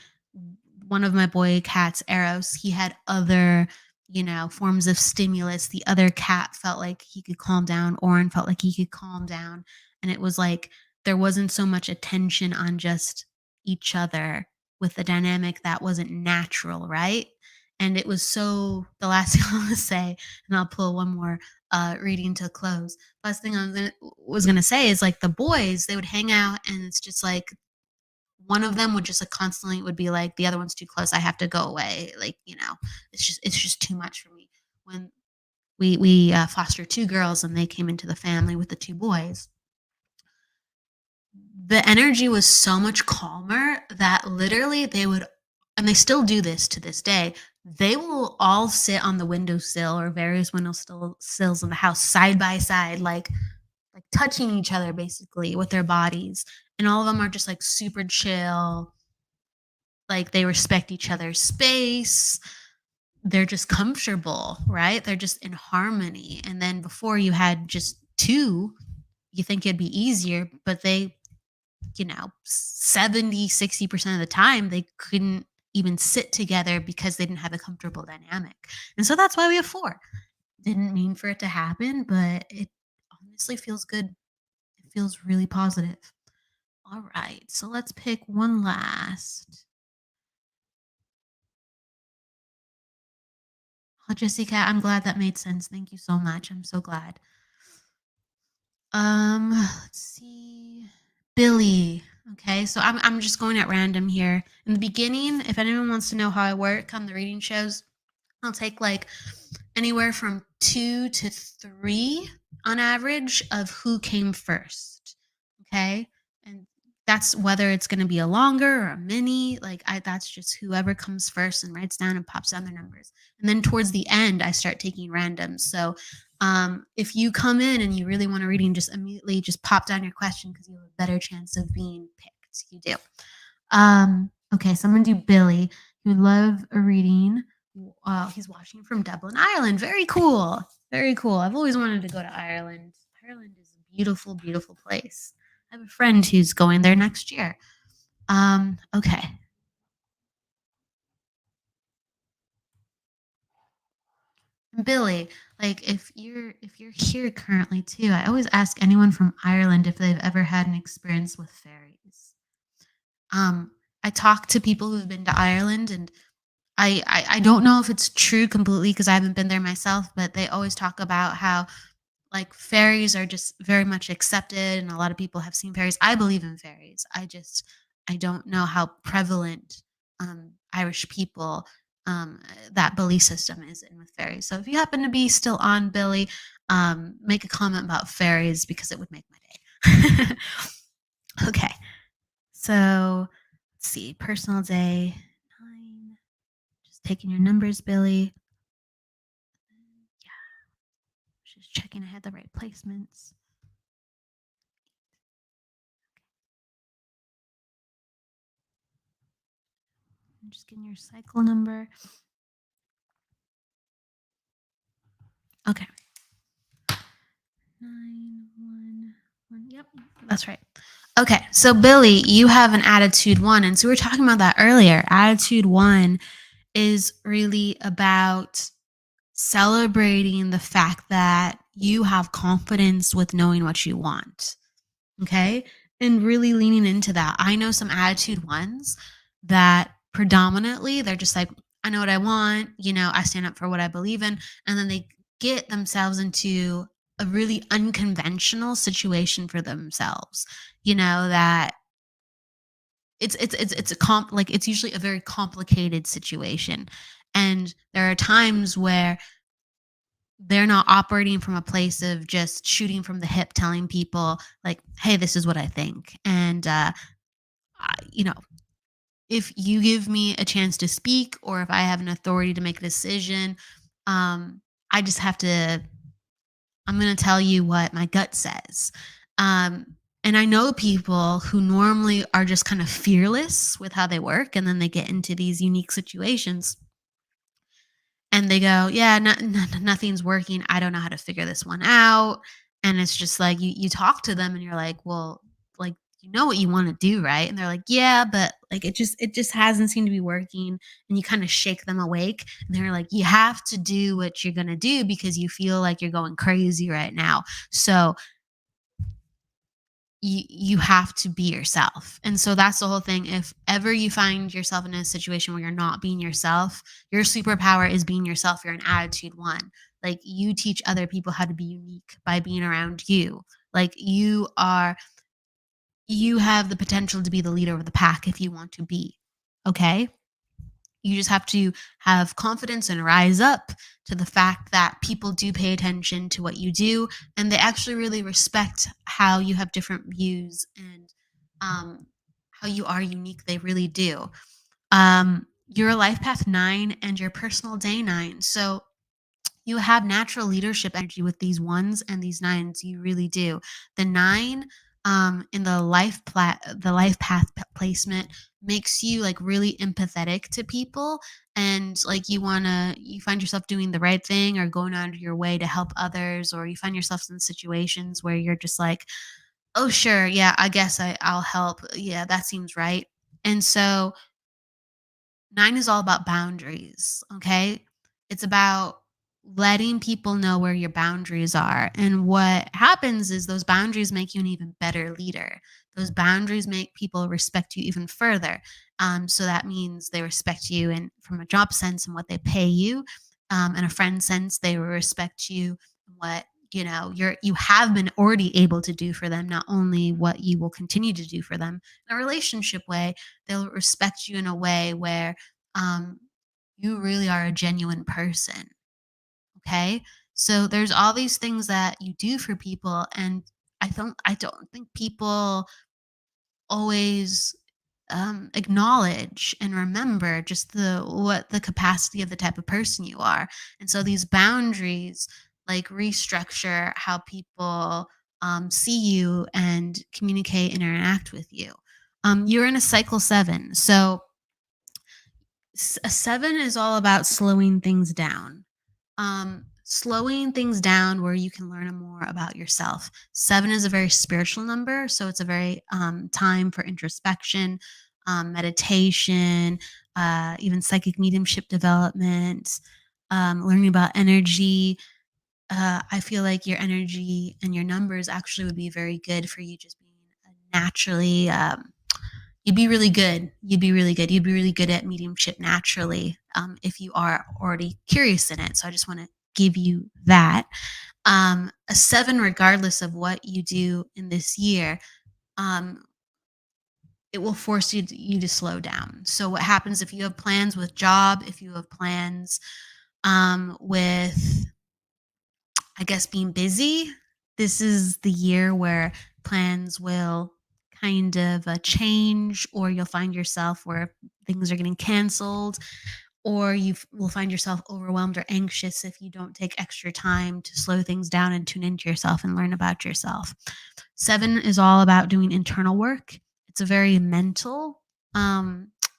one of my boy cats, Eros, he had other, forms of stimulus. The other cat felt like he could calm down. Oren felt like he could calm down. And it was like there wasn't so much attention on just each other with the dynamic that wasn't natural, right? And it was so the last thing I want to say, and I'll pull one more reading to close. Last thing was gonna say is like the boys, they would hang out, and it's just like one of them would just like constantly would be like, the other one's too close. I have to go away. Like, it's just too much for me. When we fostered two girls and they came into the family with the two boys, the energy was so much calmer that literally they would, and they still do this to this day. They will all sit on the windowsill or various sills in the house side by side, like touching each other basically with their bodies. And all of them are just like super chill, like they respect each other's space. They're just comfortable, right? They're just in harmony. And then before you had just two, you think it'd be easier, but they, 70, 60% of the time, they couldn't even sit together because they didn't have a comfortable dynamic. And so that's why we have four. Didn't mean for it to happen, but it honestly feels good. It feels really positive. All right, so let's pick one last. Oh, Jessica, I'm glad that made sense. Thank you so much. I'm so glad. Let's see. Billy. Okay, so I'm just going at random here. In the beginning, if anyone wants to know how I work on the reading shows, I'll take like anywhere from 2 to 3 on average of who came first. Okay? And that's whether it's going to be a longer or a mini, that's just whoever comes first and writes down and pops down their numbers. And then towards the end, I start taking randoms. So if you come in and you really want a reading, just immediately just pop down your question because you have a better chance of being picked. You do. Okay, so I'm gonna do Billy. He would love a reading. He's watching from Dublin, Ireland. Very cool. Very cool. I've always wanted to go to Ireland. Ireland is a beautiful, beautiful place. I have a friend who's going there next year. Okay. Billy, like if you're here currently too, I always ask anyone from Ireland if they've ever had an experience with fairies. Um, I talk to people who've been to Ireland, and I don't know if it's true completely because I haven't been there myself, but they always talk about how like fairies are just very much accepted, and a lot of people have seen fairies. I believe in fairies. I just I don't know how prevalent Irish people that belief system is in with fairies. So if you happen to be still on, Billy, make a comment about fairies because it would make my day. Okay, so let's see, personal day 9. Just taking your numbers, Billy. Yeah, just checking I had the right placements. I'm just getting your cycle number. Okay. 911. Yep, that's right. Okay, so Billy, you have an attitude 1, and so we were talking about that earlier. Attitude 1 is really about celebrating the fact that you have confidence with knowing what you want. Okay. And really leaning into that. I know some attitude ones that predominantly they're just like, I know what I want, I stand up for what I believe in. And then they get themselves into a really unconventional situation for themselves, that it's a like it's usually a very complicated situation. And there are times where they're not operating from a place of just shooting from the hip, telling people like, "Hey, this is what I think." And I, if you give me a chance to speak, or if I have an authority to make a decision, I just have to. I'm going to tell you what my gut says. Um, and I know people who normally are just kind of fearless with how they work, and then they get into these unique situations and they go, "Yeah, nothing's working. I don't know how to figure this one out." And it's just like you talk to them and you're like, "Well, like you know what you want to do, right?" And they're like, "Yeah, but like it just hasn't seemed to be working." And you kind of shake them awake and they're like, "You have to do what you're going to do because you feel like you're going crazy right now." So, you have to be yourself. And so that's the whole thing. If ever you find yourself in a situation where you're not being yourself, your superpower is being yourself. You're an attitude 1. Like you teach other people how to be unique by being around you. Like you have the potential to be the leader of the pack if you want to be. Okay? You just have to have confidence and rise up to the fact that people do pay attention to what you do and they actually really respect how you have different views and how you are unique. They really do. You're a life path 9 and your personal day 9. So you have natural leadership energy with these ones and these nines. You really do. The 9 in the life path placement makes you like really empathetic to people, and like you find yourself doing the right thing or going out of your way to help others, or you find yourself in situations where you're just like, oh sure, yeah, I guess I'll help. Yeah, that seems right. And so 9 is all about boundaries, okay? It's about letting people know where your boundaries are. And what happens is those boundaries make you an even better leader. Those boundaries make people respect you even further. So that means they respect you and from a job sense and what they pay you. In a friend sense, they will respect you and what you have been already able to do for them, not only what you will continue to do for them. In a relationship way, they'll respect you in a way where um, you really are a genuine person. Okay. So there's all these things that you do for people. And I don't think people always acknowledge and remember just the capacity of the type of person you are. And so these boundaries like restructure how people see you and communicate and interact with you. You're in a cycle 7. So a 7 is all about slowing things down. Slowing things down where you can learn more about yourself. 7 is a very spiritual number, so it's a very time for introspection, meditation, even psychic mediumship development, learning about energy. I feel like your energy and your numbers actually would be very good for you just being a naturally you'd be really good. You'd be really good. You'd be really good at mediumship naturally if you are already curious in it. So I just want to give you that. A 7, regardless of what you do in this year, um, it will force you to slow down. So what happens if you have plans with job, if you have plans with, I guess, being busy, this is the year where plans will kind of change, or you'll find yourself where things are getting canceled, or will find yourself overwhelmed or anxious if you don't take extra time to slow things down and tune into yourself and learn about yourself. 7 is all about doing internal work. It's a very mental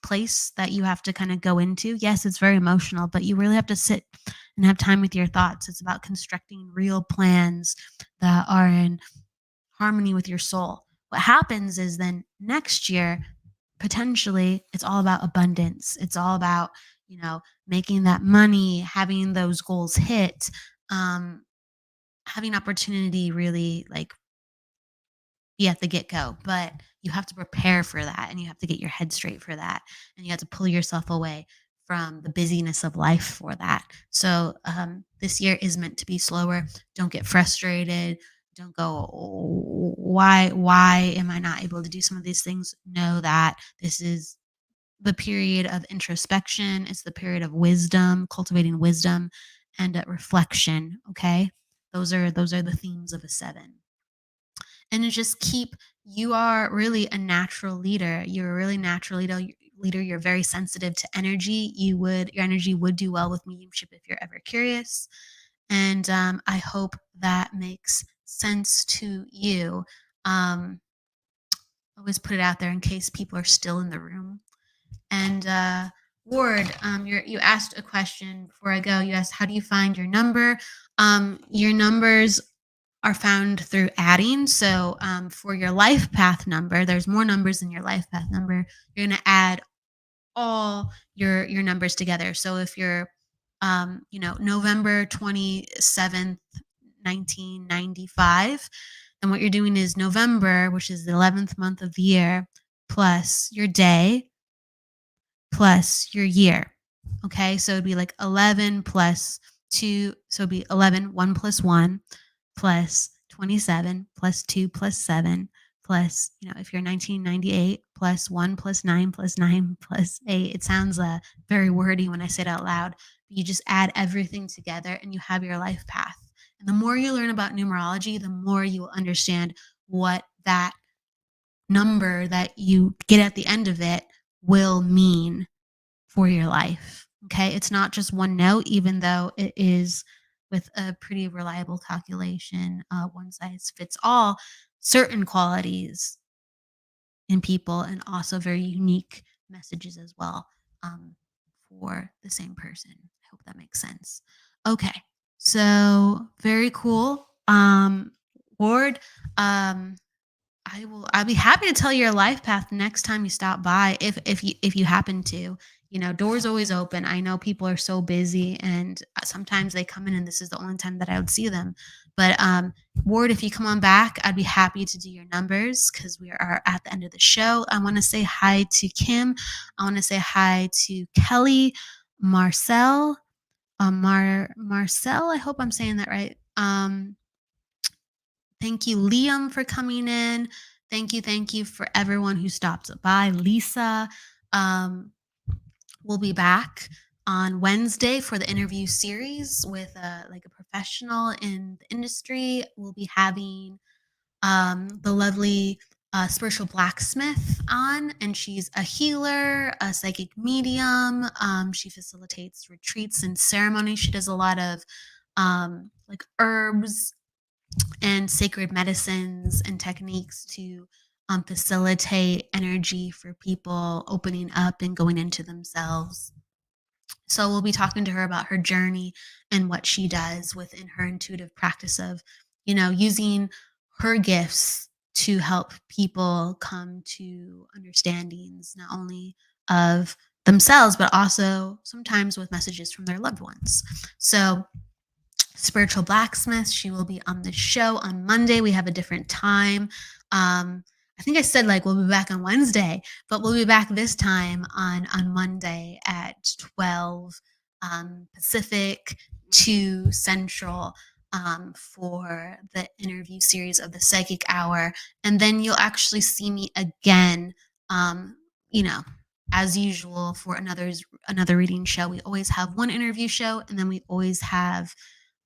place that you have to kind of go into. Yes, it's very emotional, but you really have to sit and have time with your thoughts. It's about constructing real plans that are in harmony with your soul. What happens is then next year, potentially, it's all about abundance. It's all about, making that money, having those goals hit, um, having opportunity really like be at the get go. But you have to prepare for that, and you have to get your head straight for that. And you have to pull yourself away from the busyness of life for that. So this year is meant to be slower. Don't get frustrated. Don't go, "Oh, why am I not able to do some of these things?" Know that this is the period of introspection. It's the period of wisdom, cultivating wisdom, and reflection. Okay, those are the themes of a 7. And to just keep, you are really a natural leader. You're a really natural leader. You're very sensitive to energy. Your energy would do well with mediumship if you're ever curious. And I hope that makes sense to you. Always put it out there in case people are still in the room. And Ward, you asked a question before I go. You asked, how do you find your number? Your numbers are found through adding. So for your life path number, there's more numbers in your life path number. You're going to add all your numbers together. So if you're, November 27th, 1995, then what you're doing is November, which is the 11th month of the year, plus your day, plus your year. Okay, so it'd be like 11 plus 2, so it'd be 11, 1 plus 1, plus 27, plus 2 plus 7, plus, if you're 1998, plus 1 plus 9 plus 9 plus 8. It sounds very wordy when I say it out loud. But you just add everything together and you have your life path. And the more you learn about numerology, the more you will understand what that number that you get at the end of it will mean for your life. Okay. It's not just one note, even though it is with a pretty reliable calculation, one size fits all, certain qualities in people, and also very unique messages as well, for the same person. I hope that makes sense. Okay. So very cool. Ward, I'll be happy to tell your life path next time you stop by, if you happen to. Doors always open. I know people are so busy, and sometimes they come in and this is the only time that I would see them. But Ward, if you come on back, I'd be happy to do your numbers because we are at the end of the show. I want to say hi to Kim. I want to say hi to Kelly, Marcel, Marcel. I hope I'm saying that right. Thank you, Liam, for coming in. Thank you for everyone who stopped by. Lisa, we'll be back on Wednesday for the interview series with a professional in the industry. We'll be having the lovely spiritual blacksmith on, and she's a healer, a psychic medium. She facilitates retreats and ceremonies. She does a lot of herbs and sacred medicines and techniques to facilitate energy for people opening up and going into themselves. So we'll be talking to her about her journey and what she does within her intuitive practice of, using her gifts to help people come to understandings, not only of themselves, but also sometimes with messages from their loved ones. So spiritual blacksmith, she will be on the show on Monday. We have a different time. I think I said we'll be back on Wednesday, but we'll be back this time on Monday at 12 Pacific, 2 Central, for the interview series of the Psychic Hour. And then you'll actually see me again Um, you know, as usual for another reading show, we always have one interview show, and then we always have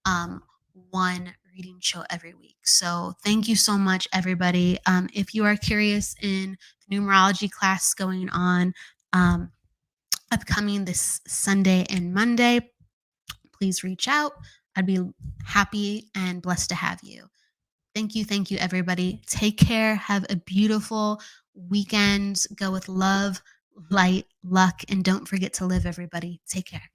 um, one reading show every week. So thank you so much, everybody. If you are curious in the numerology class going on um, upcoming this Sunday and Monday, please reach out. I'd be happy and blessed to have you. Thank you, everybody. Take care. Have a beautiful weekend. Go with love, light, luck, and don't forget to live, everybody. Take care.